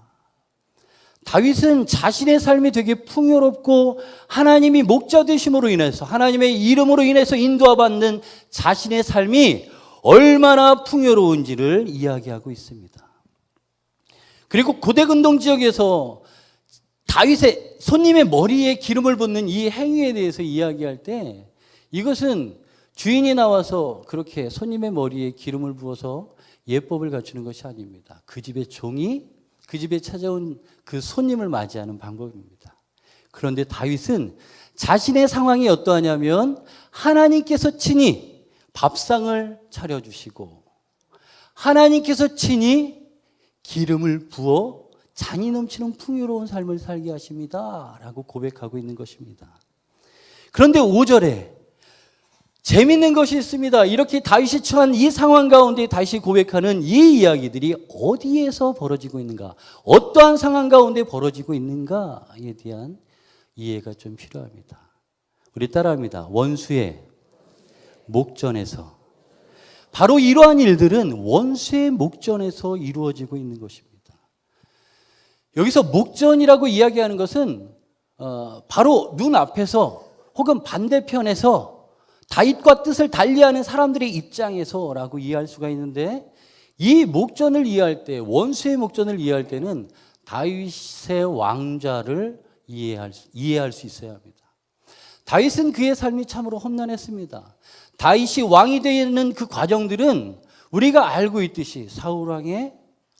다윗은 자신의 삶이 되게 풍요롭고 하나님이 목자 되심으로 인해서 하나님의 이름으로 인해서 인도받는 자신의 삶이 얼마나 풍요로운지를 이야기하고 있습니다. 그리고 고대 근동 지역에서 다윗의 손님의 머리에 기름을 붓는 이 행위에 대해서 이야기할 때 이것은 주인이 나와서 그렇게 손님의 머리에 기름을 부어서 예법을 갖추는 것이 아닙니다. 그 집의 종이 그 집에 찾아온 그 손님을 맞이하는 방법입니다. 그런데 다윗은 자신의 상황이 어떠하냐면 하나님께서 친히 밥상을 차려주시고 하나님께서 친히 기름을 부어 잔이 넘치는 풍요로운 삶을 살게 하십니다 라고 고백하고 있는 것입니다. 그런데 5절에 재밌는 것이 있습니다. 이렇게 다윗이 처한 이 상황 가운데 다윗이 고백하는 이 이야기들이 어디에서 벌어지고 있는가, 어떠한 상황 가운데 벌어지고 있는가에 대한 이해가 좀 필요합니다. 우리 따라합니다. 원수의 목전에서. 바로 이러한 일들은 원수의 목전에서 이루어지고 있는 것입니다. 여기서 목전이라고 이야기하는 것은 바로 눈앞에서 혹은 반대편에서 다윗과 뜻을 달리하는 사람들의 입장에서라고 이해할 수가 있는데, 이 목전을 이해할 때, 원수의 목전을 이해할 때는 다윗의 왕좌를 이해할 수 있어야 합니다. 다윗은 그의 삶이 참으로 험난했습니다. 다윗이 왕이 되는 그 과정들은 우리가 알고 있듯이 사울 왕의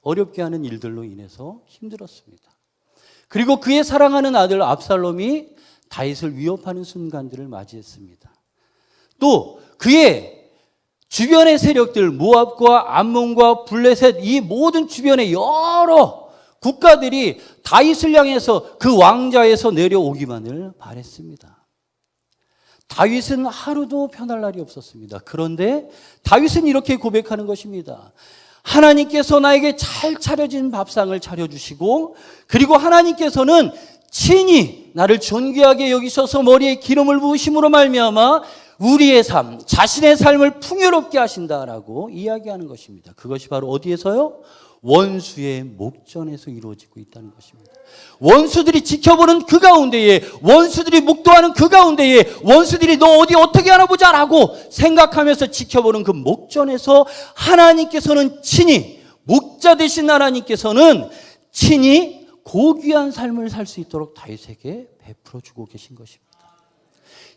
어렵게 하는 일들로 인해서 힘들었습니다. 그리고 그의 사랑하는 아들 압살롬이 다윗을 위협하는 순간들을 맞이했습니다. 또 그의 주변의 세력들, 모압과 암몬과 블레셋, 이 모든 주변의 여러 국가들이 다윗을 향해서 그 왕좌에서 내려오기만을 바랬습니다. 다윗은 하루도 편할 날이 없었습니다. 그런데 다윗은 이렇게 고백하는 것입니다. 하나님께서 나에게 잘 차려진 밥상을 차려주시고, 그리고 하나님께서는 친히 나를 존귀하게 여기셔서 머리에 기름을 부으심으로 말미암아 우리의 삶, 자신의 삶을 풍요롭게 하신다라고 이야기하는 것입니다. 그것이 바로 어디에서요? 원수의 목전에서 이루어지고 있다는 것입니다. 원수들이 지켜보는 그 가운데에, 원수들이 목도하는 그 가운데에, 원수들이 너 어디 어떻게 하나 보자라고 생각하면서 지켜보는 그 목전에서 하나님께서는 친히, 목자 되신 하나님께서는 친히 고귀한 삶을 살 수 있도록 다윗에게 베풀어 주고 계신 것입니다.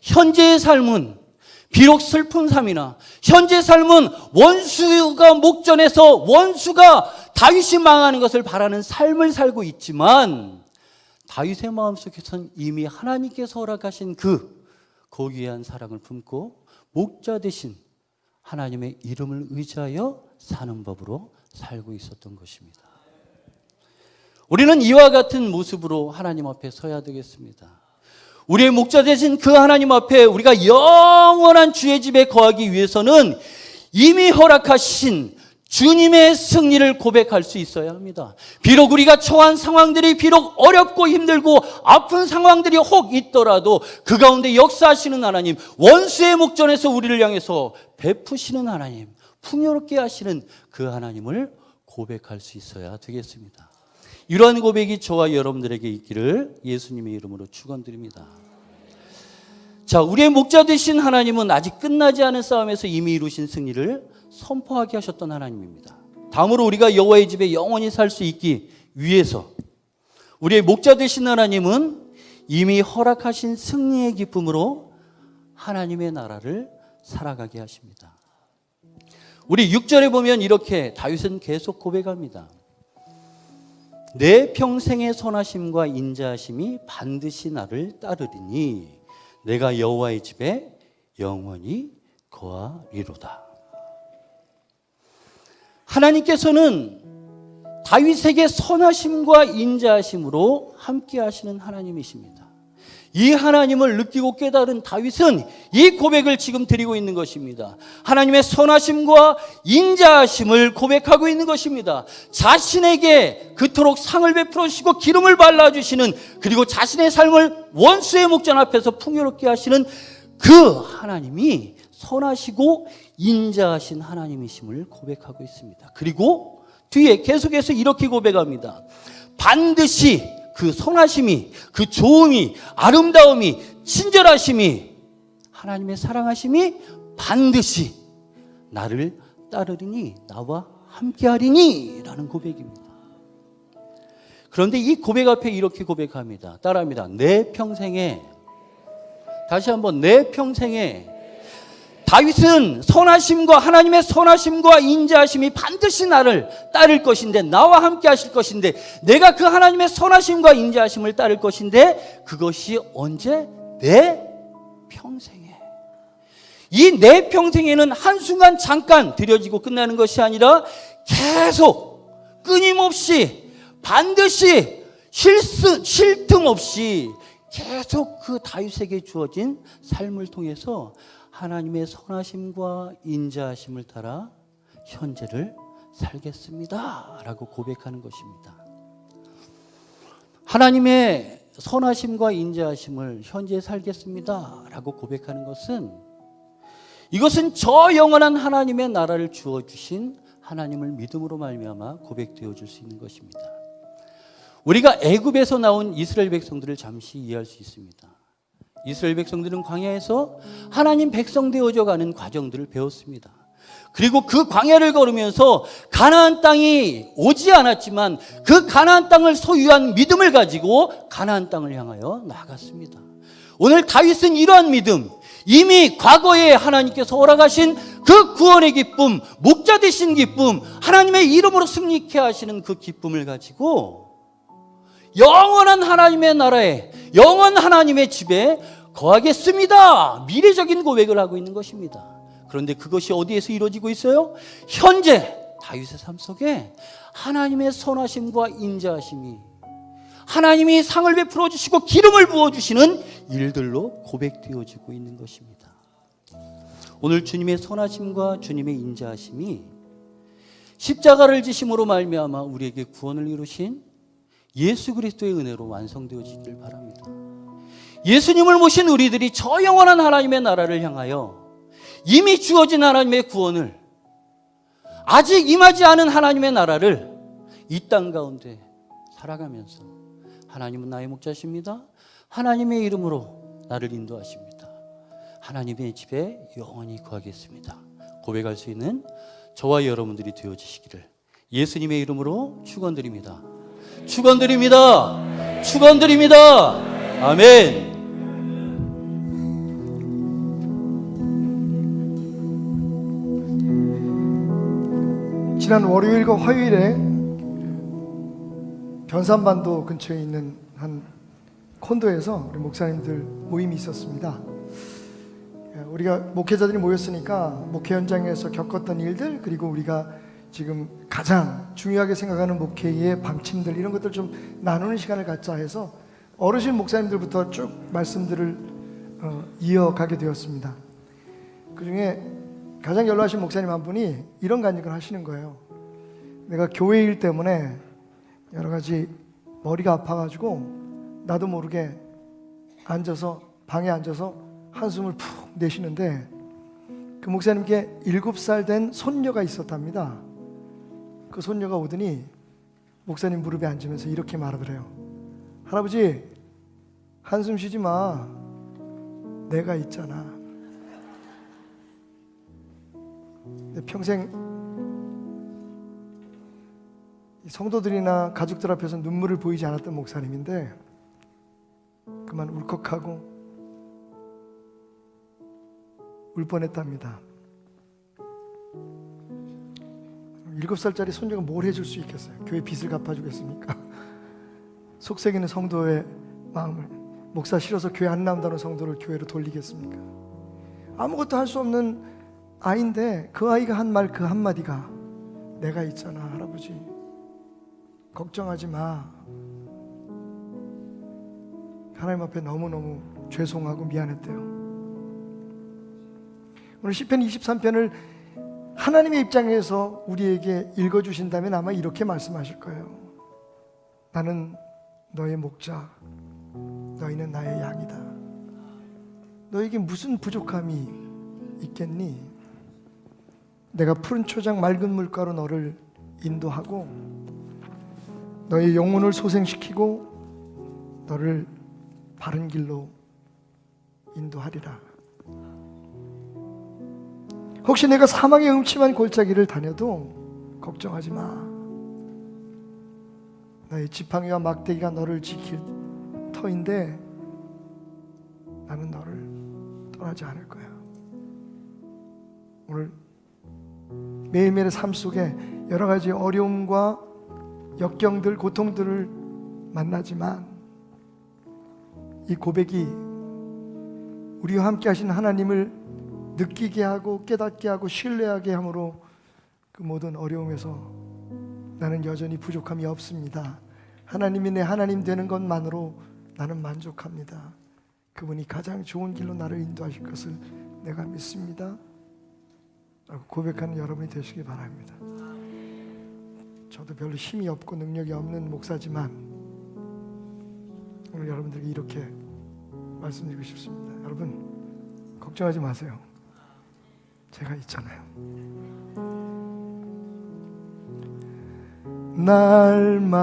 현재의 삶은 비록 슬픈 삶이나, 현재의 삶은 원수가 목전에서 원수가 다윗이 망하는 것을 바라는 삶을 살고 있지만, 다윗의 마음속에서는 이미 하나님께서 허락하신 그 고귀한 사랑을 품고 목자 되신 하나님의 이름을 의지하여 사는 법으로 살고 있었던 것입니다. 우리는 이와 같은 모습으로 하나님 앞에 서야 되겠습니다. 우리의 목자 되신 그 하나님 앞에 우리가 영원한 주의 집에 거하기 위해서는 이미 허락하신 주님의 승리를 고백할 수 있어야 합니다. 비록 우리가 처한 상황들이 비록 어렵고 힘들고 아픈 상황들이 혹 있더라도 그 가운데 역사하시는 하나님, 원수의 목전에서 우리를 향해서 베푸시는 하나님, 풍요롭게 하시는 그 하나님을 고백할 수 있어야 되겠습니다. 이러한 고백이 저와 여러분들에게 있기를 예수님의 이름으로 축원드립니다. 자, 우리의 목자 되신 하나님은 아직 끝나지 않은 싸움에서 이미 이루신 승리를 선포하게 하셨던 하나님입니다. 다음으로 우리가 여호와의 집에 영원히 살 수 있기 위해서 우리의 목자 되신 하나님은 이미 허락하신 승리의 기쁨으로 하나님의 나라를 살아가게 하십니다. 우리 6절에 보면 이렇게 다윗은 계속 고백합니다. 내 평생의 선하심과 인자하심이 반드시 나를 따르리니 내가 여호와의 집에 영원히 거하리로다. 하나님께서는 다윗에게 선하심과 인자하심으로 함께 하시는 하나님이십니다. 이 하나님을 느끼고 깨달은 다윗은 이 고백을 지금 드리고 있는 것입니다. 하나님의 선하심과 인자하심을 고백하고 있는 것입니다. 자신에게 그토록 상을 베풀어 주시고 기름을 발라주시는, 그리고 자신의 삶을 원수의 목전 앞에서 풍요롭게 하시는 그 하나님이 선하시고 인자하신 하나님이심을 고백하고 있습니다. 그리고 뒤에 계속해서 이렇게 고백합니다. 반드시 그 선하심이, 그 좋음이, 아름다움이, 친절하심이, 하나님의 사랑하심이 반드시 나를 따르리니, 나와 함께하리니 라는 고백입니다. 그런데 이 고백 앞에 이렇게 고백합니다. 따라합니다. 내 평생에, 다시 한번, 내 평생에 다윗은 선하심과, 하나님의 선하심과 인자하심이 반드시 나를 따를 것인데, 나와 함께 하실 것인데, 내가 그 하나님의 선하심과 인자하심을 따를 것인데, 그것이 언제? 내 평생에. 이 내 평생에는 한순간 잠깐 드려지고 끝나는 것이 아니라 계속 끊임없이 반드시 쉴 틈 없이 계속 그 다윗에게 주어진 삶을 통해서 하나님의 선하심과 인자하심을 따라 현재를 살겠습니다 라고 고백하는 것입니다. 하나님의 선하심과 인자하심을 현재 살겠습니다 라고 고백하는 것은, 이것은 저 영원한 하나님의 나라를 주어주신 하나님을 믿음으로 말미암아 고백되어질 수 있는 것입니다. 우리가 애굽에서 나온 이스라엘 백성들을 잠시 이해할 수 있습니다. 이스라엘 백성들은 광야에서 하나님 백성 되어져 가는 과정들을 배웠습니다. 그리고 그 광야를 걸으면서 가나안 땅이 오지 않았지만 그 가나안 땅을 소유한 믿음을 가지고 가나안 땅을 향하여 나아갔습니다. 오늘 다윗은 이러한 믿음, 이미 과거에 하나님께서 허락하신 그 구원의 기쁨, 목자 되신 기쁨, 하나님의 이름으로 승리케 하시는 그 기쁨을 가지고 영원한 하나님의 나라에, 영원 하나님의 집에 거하겠습니다. 미래적인 고백을 하고 있는 것입니다. 그런데 그것이 어디에서 이루어지고 있어요? 현재 다윗의 삶 속에 하나님의 선하심과 인자하심이, 하나님이 상을 베풀어 주시고 기름을 부어 주시는 일들로 고백되어지고 있는 것입니다. 오늘 주님의 선하심과 주님의 인자하심이 십자가를 지심으로 말미암아 우리에게 구원을 이루신 예수 그리스도의 은혜로 완성되어지길 바랍니다. 예수님을 모신 우리들이 저 영원한 하나님의 나라를 향하여 이미 주어진 하나님의 구원을, 아직 임하지 않은 하나님의 나라를 이 땅 가운데 살아가면서, 하나님은 나의 목자십니다, 하나님의 이름으로 나를 인도하십니다, 하나님의 집에 영원히 거하겠습니다 고백할 수 있는 저와 여러분들이 되어지시기를 예수님의 이름으로 축원드립니다. 축원드립니다. 축원드립니다. 아멘. 지난 월요일과 화요일에 변산반도 근처에 있는 한 콘도에서 우리 목사님들 모임이 있었습니다. 우리가 목회자들이 모였으니까 목회 현장에서 겪었던 일들, 그리고 우리가 지금 가장 중요하게 생각하는 목회의 방침들, 이런 것들 좀 나누는 시간을 갖자 해서 어르신 목사님들부터 쭉 말씀들을 이어가게 되었습니다. 그 중에 가장 연로하신 목사님 한 분이 이런 간증을 하시는 거예요. 내가 교회 일 때문에 여러 가지 머리가 아파가지고 나도 모르게 방에 앉아서 한숨을 푹 내쉬는데, 그 목사님께 7살 된 손녀가 있었답니다. 그 손녀가 오더니 목사님 무릎에 앉으면서 이렇게 말하더래요. 할아버지, 한숨 쉬지 마, 내가 있잖아. 평생 성도들이나 가족들 앞에서 눈물을 보이지 않았던 목사님인데 그만 울컥하고 울 뻔했답니다. 7살짜리 손녀가 뭘 해줄 수 있겠어요? 교회 빚을 갚아주겠습니까? 속썩이는 성도의 마음을, 목사 싫어서 교회 안 나온다는 성도를 교회로 돌리겠습니까? 아무것도 할 수 없는 아이인데 그 아이가 한 말, 그 한마디가 내가 있잖아 할아버지, 걱정하지 마. 하나님 앞에 너무너무 죄송하고 미안했대요. 오늘 시편 23편을 하나님의 입장에서 우리에게 읽어주신다면 아마 이렇게 말씀하실 거예요. 나는 너의 목자, 너희는 나의 양이다. 너에게 무슨 부족함이 있겠니? 내가 푸른 초장 맑은 물가로 너를 인도하고 너의 영혼을 소생시키고 너를 바른 길로 인도하리라. 혹시 내가 사망의 음침한 골짜기를 다녀도 걱정하지 마. 나의 지팡이와 막대기가 너를 지킬 터인데 나는 너를 떠나지 않을 거야. 오늘 매일매일의 삶 속에 여러 가지 어려움과 역경들, 고통들을 만나지만 이 고백이 우리와 함께 하신 하나님을 느끼게 하고 깨닫게 하고 신뢰하게 함으로 그 모든 어려움에서 나는 여전히 부족함이 없습니다. 하나님이 내 하나님 되는 것만으로 나는 만족합니다. 그분이 가장 좋은 길로 나를 인도하실 것을 내가 믿습니다 라고 고백하는 여러분이 되시기 바랍니다. 저도 별로 힘이 없고 능력이 없는 목사지만 오늘 여러분들에게 이렇게 말씀드리고 싶습니다. 여러분 걱정하지 마세요. 제가 있잖아요.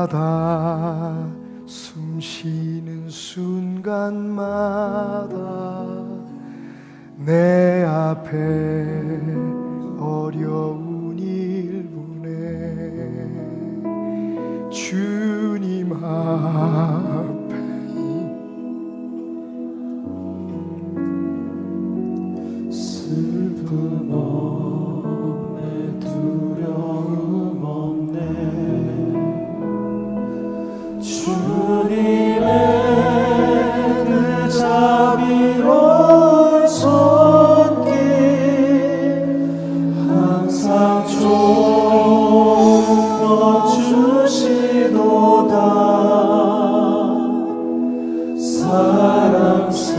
날마다 숨 쉬는 순간마다 내 앞에 어려운 일분에 주님 앞에 슬픔 없네 두려움 없네 주님의 그 자비로운 손길 항상 좋은 것 주시도다 사랑새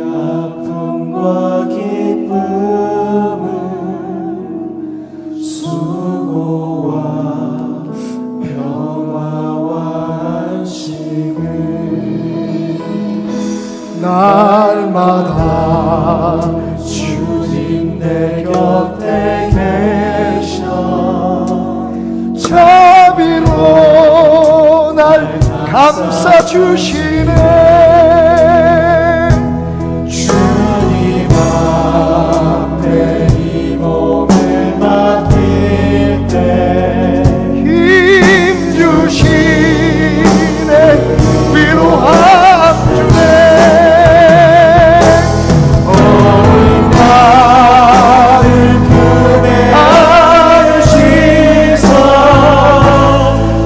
아픔과 기쁨을 수고와 평화와 안식을 날마다 주님 내 곁에 계셔 자비로 날 감싸주시네 주님 앞에 이 몸을 맡길 때 힘주시네 위로함 주네 어린 나를 품에 안으시서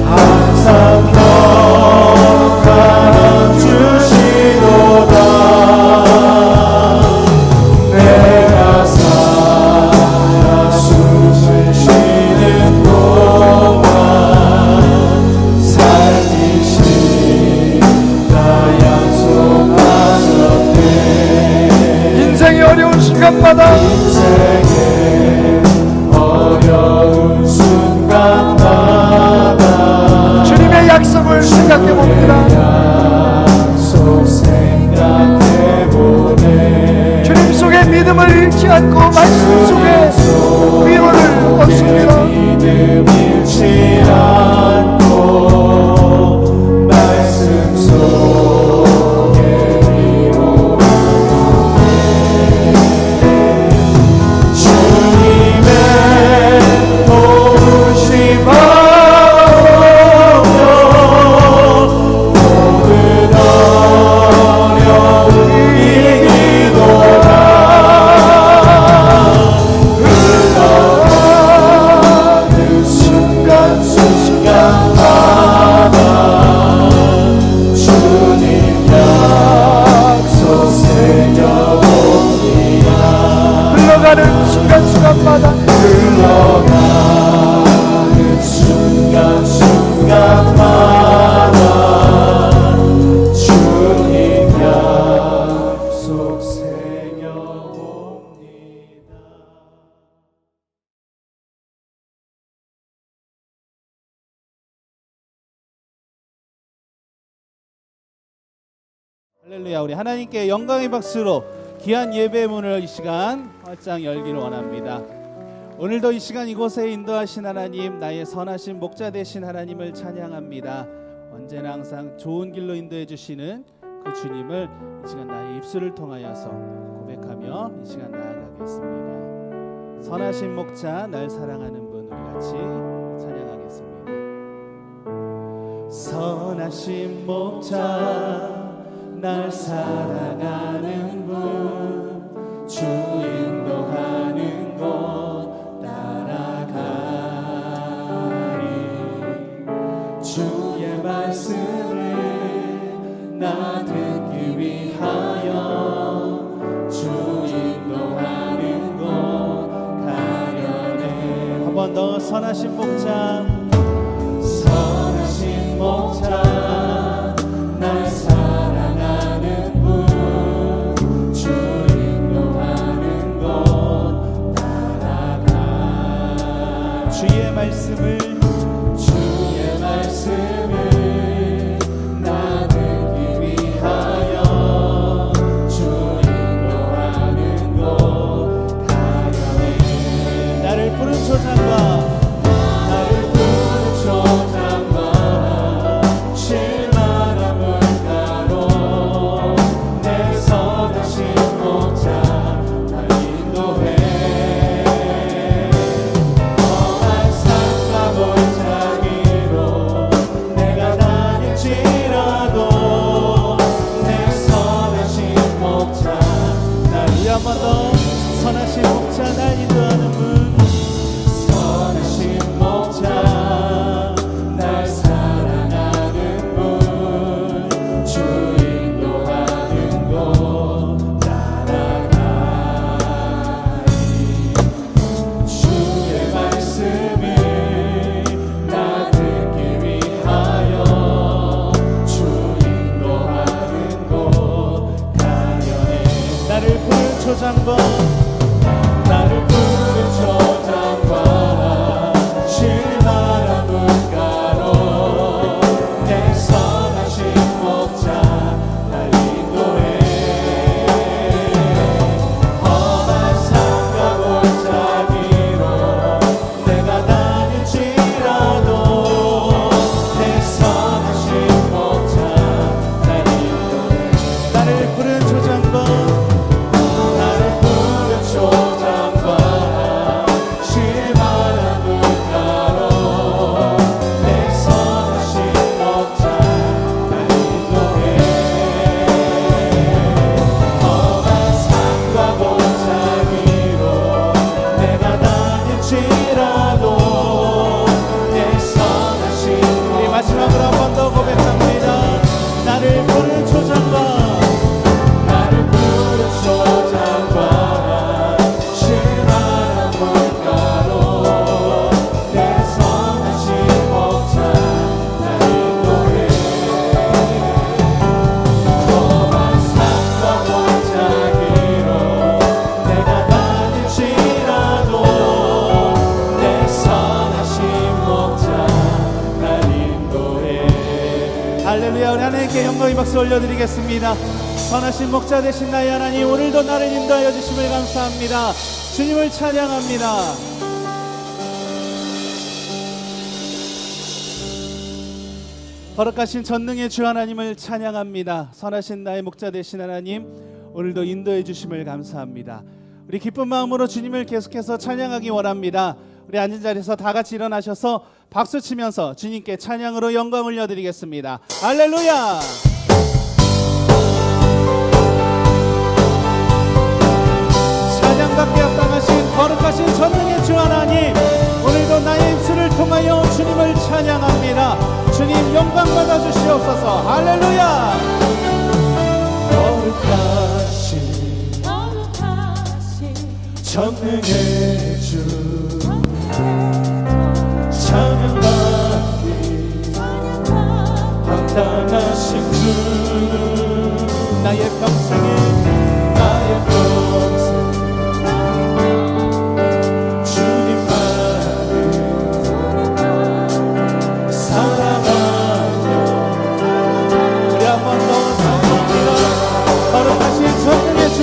항상 평강 주시도다 내가 살아 숨을 쉬는 동안 살리신다 약속하셨네 인생의 어려운 순간마다 주님의 약속을 생각해봅니다. 주님 속에 믿음을 잃지 않고 말씀 속에 위로를 얻습니다. 믿음 잃지 않고 말씀 속에 위로를 주님의 도우심 흘러가는 순간순간마다 흘러가는 순간순간마다 주님 약속 새겨봅니다. 할렐루야. 우리 하나님께 영광의 박수로 귀한 예배의 문을 이 시간 활짝 열기를 원합니다. 오늘도 이 시간 이곳에 인도하신 하나님, 나의 선하신 목자 되신 하나님을 찬양합니다. 언제나 항상 좋은 길로 인도해 주시는 그 주님을 이 시간 나의 입술을 통하여서 고백하며 이 시간 나아가겠습니다. 선하신 목자 날 사랑하는 분, 우리 같이 찬양하겠습니다. 선하신 목자 날 사랑하는 분, 주 인도하는 곳 따라가리. 주의 말씀을 나 듣기 위하여 주 인도하는 곳 가려네. 한 번 더. 선하신 목자, 선하신 목자 날 사랑하는 분, 주 초장과 나를 부른 초장과 실만한 물가로 내 선하신 목자 날 인도해 험한 산과 골짜기로 내가 다닐지라도 내 선하신 목자 날 인도해 나를 부른 초장과 나를 부른 초장과 실만한 물가로 내 선하신 목자 날 인도해 험한 산과 골짜기로 내가 다닐지라도 내 선하신 우리 마지막으로 한 번 더 고백합니다. 나를 부른 초장과 나를 부른 초장과 실만한 물가로 내 선하신 목자 날 인도해 험한 산과 골짜기로 내가 다닐지라도 내 선하신 목자 날 인도해 할렐루야. 우리 하나님께 영광의 박수 올려드리겠습니다. 선하신 목자 되신 나의 하나님, 오늘도 나를 인도하여 주심을 감사합니다. 주님을 찬양합니다. 거룩하신 전능의 주 하나님을 찬양합니다. 선하신 나의 목자 되신 하나님, 오늘도 인도해 주심을 감사합니다. 우리 기쁜 마음으로 주님을 계속해서 찬양하기 원합니다. 우리 앉은 자리에서 다 같이 일어나셔서 박수 치면서 주님께 찬양으로 영광 올려드리겠습니다. 할렐루야. 찬양받게 합당하신 거룩하신 전능의 주 하나님, 오늘도 나의 입술을 통하여 주님을 찬양합니다. 주님 영광 받아 주시옵소서. 할렐루야. 거룩하신 전능의 주 찬양받기 합당하신 주 나의 평생에 나의 평생 주님만을 사랑하며 우리 한 번 더 찬양합니다. 거룩하신 전능의 주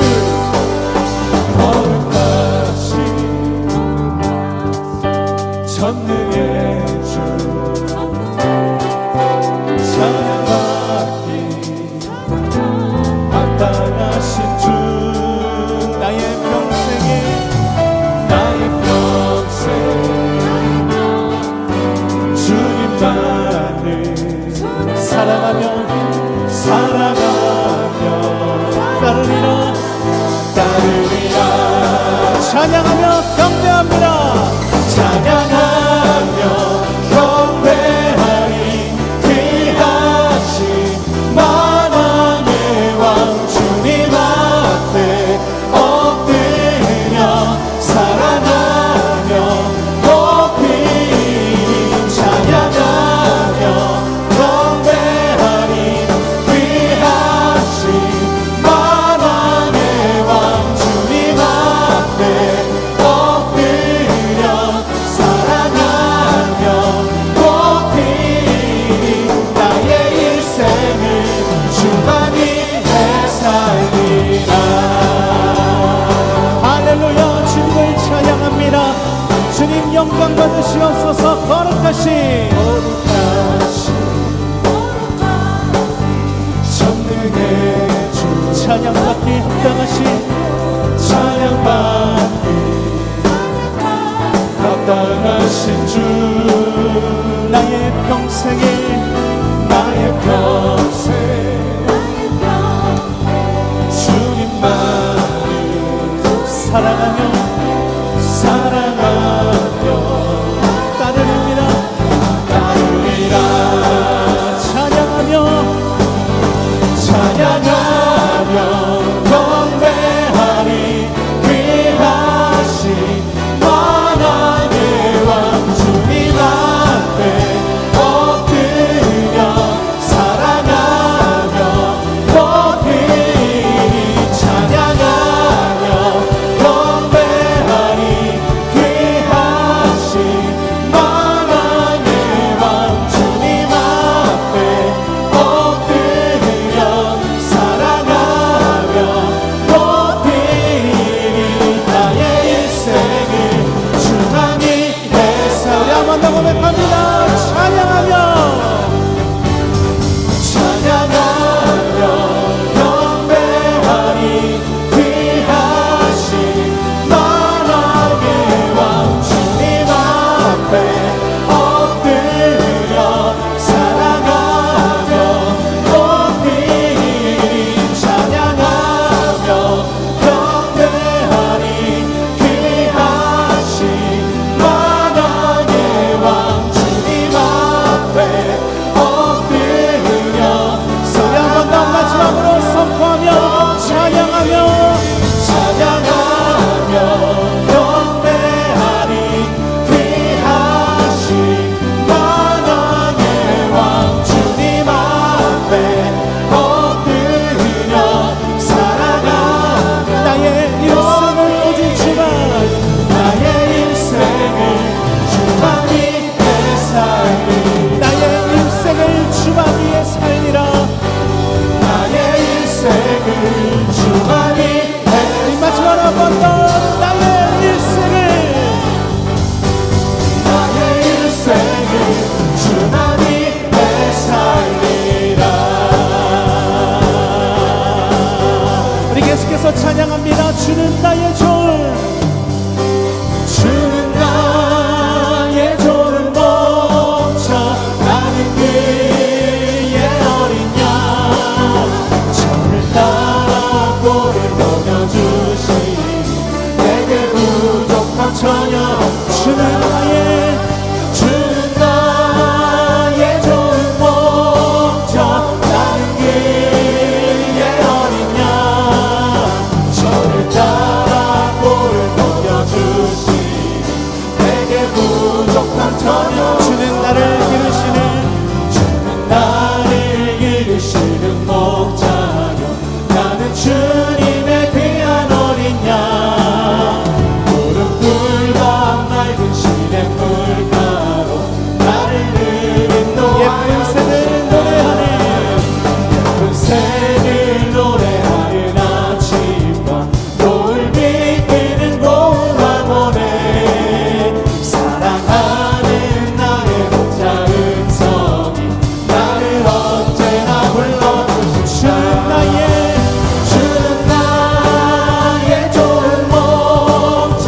거룩하신 전능의 주 찬양받기 합당하신 주 나의 평생에 나의 평생 주님만을 사랑하며 따르리라 찬양하며 경배합니다. 찬양하며 경배하리 귀하신 만왕의 왕 주님 앞에 엎드려 사랑하며 높이 찬양하며 경배하리 귀하신 만왕의 왕 주님 앞에 엎드려 사랑하며 높이 나의 일생을 주만이 해살리라 할렐루야. 주님을 찬양합니다. 주님 영광 받으시옵소서. 거룩하신 전능의 주 찬양받기 합당하신 찬양받기 합당하신 주 나의 평생에 나의 평생 주님만을 사랑하며 따르립니다. 따르리라 찬양하며 경배하리 귀하신 만왕의 왕 주님 앞에 엎드려 사랑하며 높이 찬양하며 새를 노래하는 아침과 노을 비비는 고운 보내 사랑하는 나의 목자 음성이 나를 언제나 불러주신다. 주는 나의 좋은 목자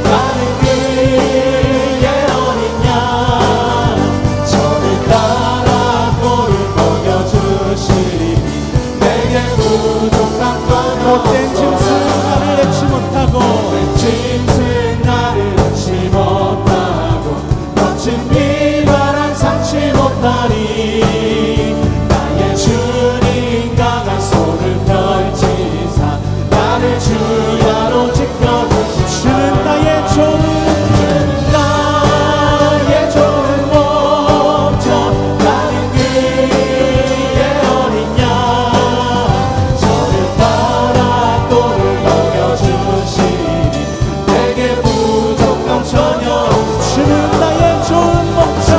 나는 그의 어린 양 저를 따라 꼴을 먹여주시리 내게 부족한 건 못된 짐승 나를 내치 못하고 짐승 나를 얻지 못하고 거친 비바람 삼지 못하리 나의 주님 강한 손을 펼치사 나를 주야로 지켜주시사 주는 나의 좋은 나의 좋은 목자 나는 그의 어린 양 저를 따라 꼴을 먹여주시니 내게 부족함 전혀 없어 주는 나의 좋은 목자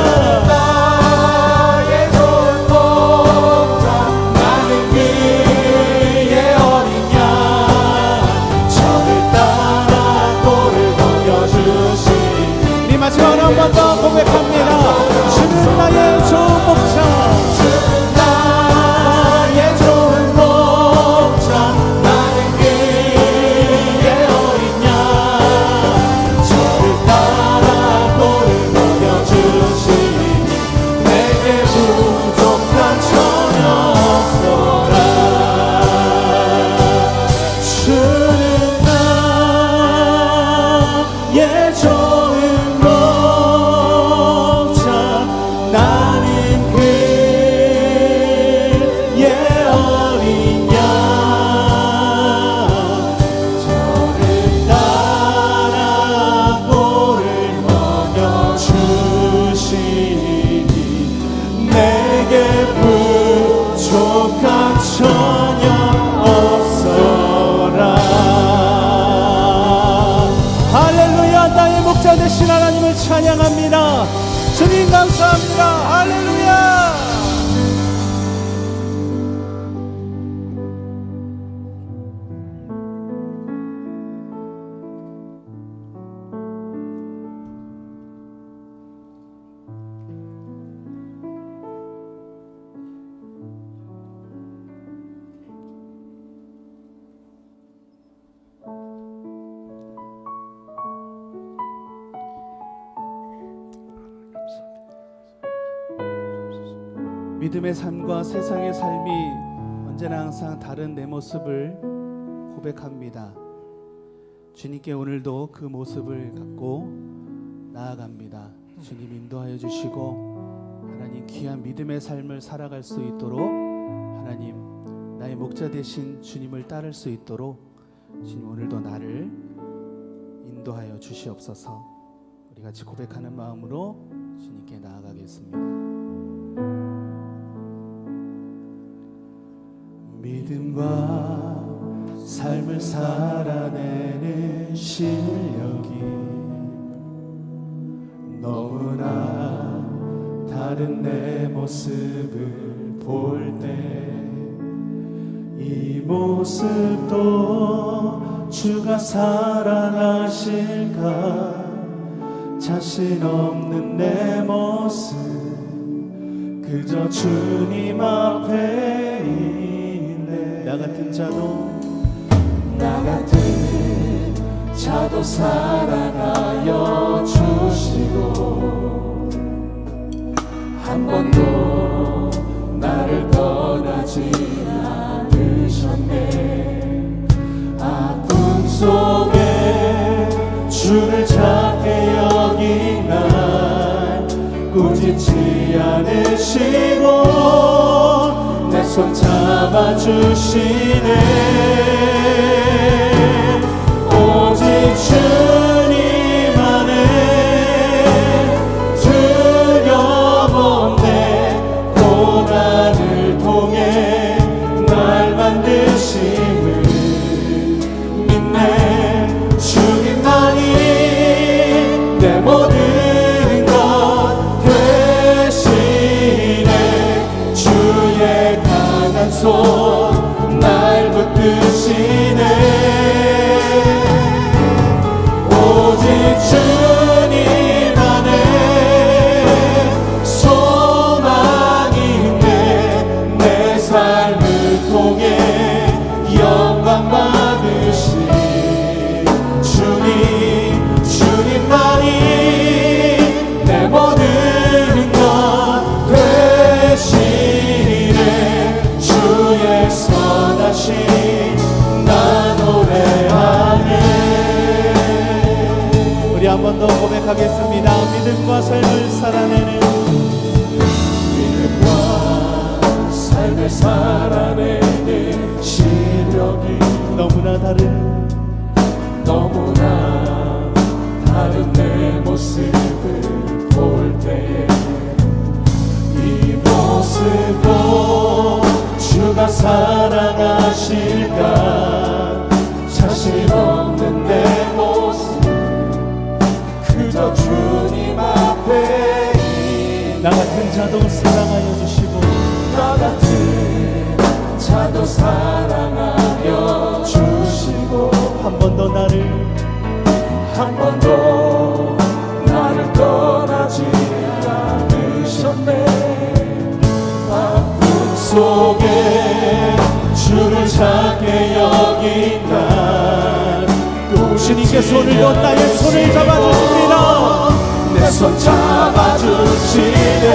나의 좋은 목자 나는 그의 어린 양 저를 따라 꼴을 먹여주시니 우리 마지막으로 한 번 더 고백합니다. 주는 나의 좋은 목자 나의 좋은 목자 나는 그의 어린 양 저를 따라 꼴을 먹여주시니 내게 부족한 전혀 없어라 주는 나의 좋은 목자 나는 그의 어린 양 저를 따라 꼴을 먹여주시니 내게 부족한 전혀 없어라. 할렐루야. 나의 목자 되신 하나님을 찬양합니다. 주님 감사합니다. 할렐루야. 믿음의 삶과 세상의 삶이 언제나 항상 다른 내 모습을 고백합니다. 주님께 오늘도 그 모습을 갖고 나아갑니다. 주님 인도하여 주시고 하나님 귀한 믿음의 삶을 살아갈 수 있도록 하나님 나의 목자 되신 주님을 따를 수 있도록 주님 오늘도 나를 인도하여 주시옵소서. 우리 같이 고백하는 마음으로 주님께 나아가겠습니다. 믿음과 삶을 살아내는 실력이 너무나 다른 내 모습을 볼 때 이 모습도 주가 살아나실까 자신 없는 내 모습 그저 주님 앞에 있네. 나 같은 자도 살아나여 주시고 한 번도 나를 떠나지 않으셨네. 아픔 속에 주를 찾게 여긴 날 꾸짖지 않으시고 내 손 잡아주시네. 오직 주님 안에 두려웠네. 고난을 통해 날 만드심을 믿네. 주님만이 내 모든 것 되시네. 주의 강한 강한 손 날 붙드시네. 오직 주님 안에 소망이 있네. 내 삶을 통해 영광 받으신 주님만이 내 모든 것 되시네. 주의 선하심 나 노래하네. 우리 한 번 더 고백하겠습니다. 믿음과 삶을 살아내는 믿음과 삶을 살아내는 시력이 너무나 다른 내 모습을 볼 때에 이 모습도 주가 사랑하실까. 자신 없는 내 모습 그저 주님 앞에 나 같은 자도 사랑하여 주시고 나 같은 자도 사랑하여 주시고 한 번 더 한 번도 나를 떠나지 않으셨네. 아픔 속에 주를 찾게 여긴 난 주님께 손을 요 나의 손을 잡아주십니다. 내 손 잡아주시네.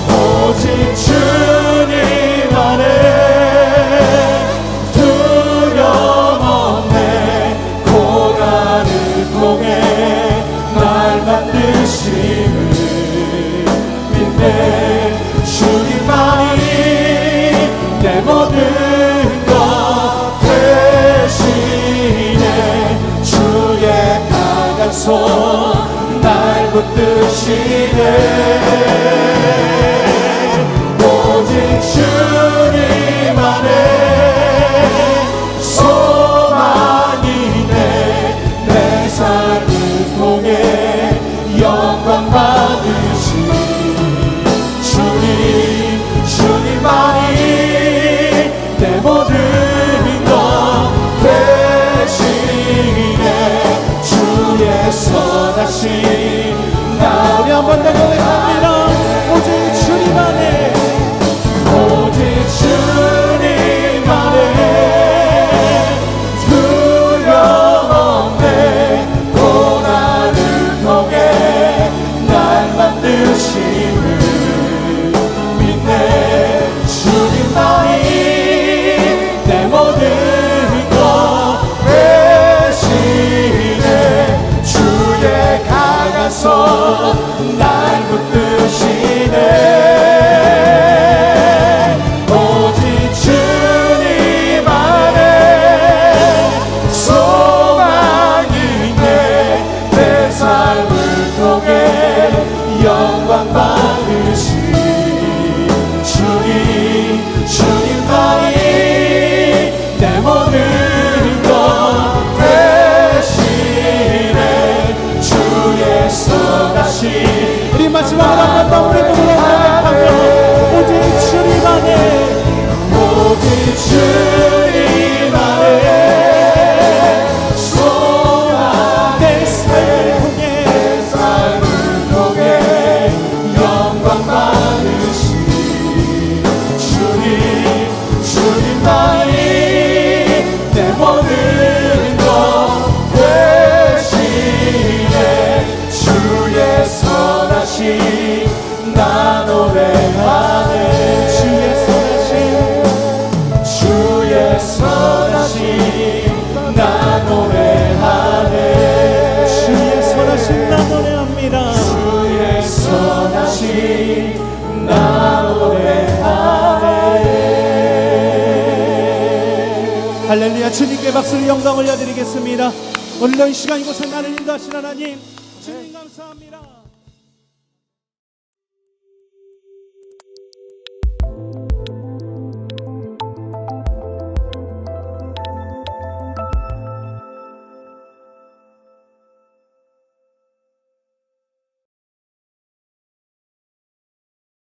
오직 주님 안에 만드심을 믿네. 주님만이 내 모든 것 되시네. 주의 강한 손 날 붙드시네. 오직 주님 안에 소망이 내 삶을 통해 영광 받으신 주님만이 내 모든 것 되시네. 주의 선하심 우리 한 번 더 고백합니다. 오직 주님 안에 오직 주님 안에 두려움 없네. 고난을 통해 날 만드심을 믿네. 주님만이 내 모든 것 되시네. 주의 강한 손 날 붙드시네. 오직 주님 안에 소망이 있네. 내 삶을 통해 영광 받으신 주님만이 내 모든 것 되시네. 주의 선하심 우리 마지막으로 한 번 더 우리 눈으로 고백하며 오직 주님 안에 오직 주님 안에 소망 내 삶을 통해 영광 받으신 주님만이 내 모든 것 되시네. 주의 선하심 나 노래하네. 주의 선하심 나 노래하네. 주의 선하심 나 노래합니다. 주의 선하심 나 노래하네. 할렐루야. 주님께 박수를 영광 올려드리겠습니다. 오늘도 이 시간 이곳에 나를 인도하신 하나님 주님 감사합니다.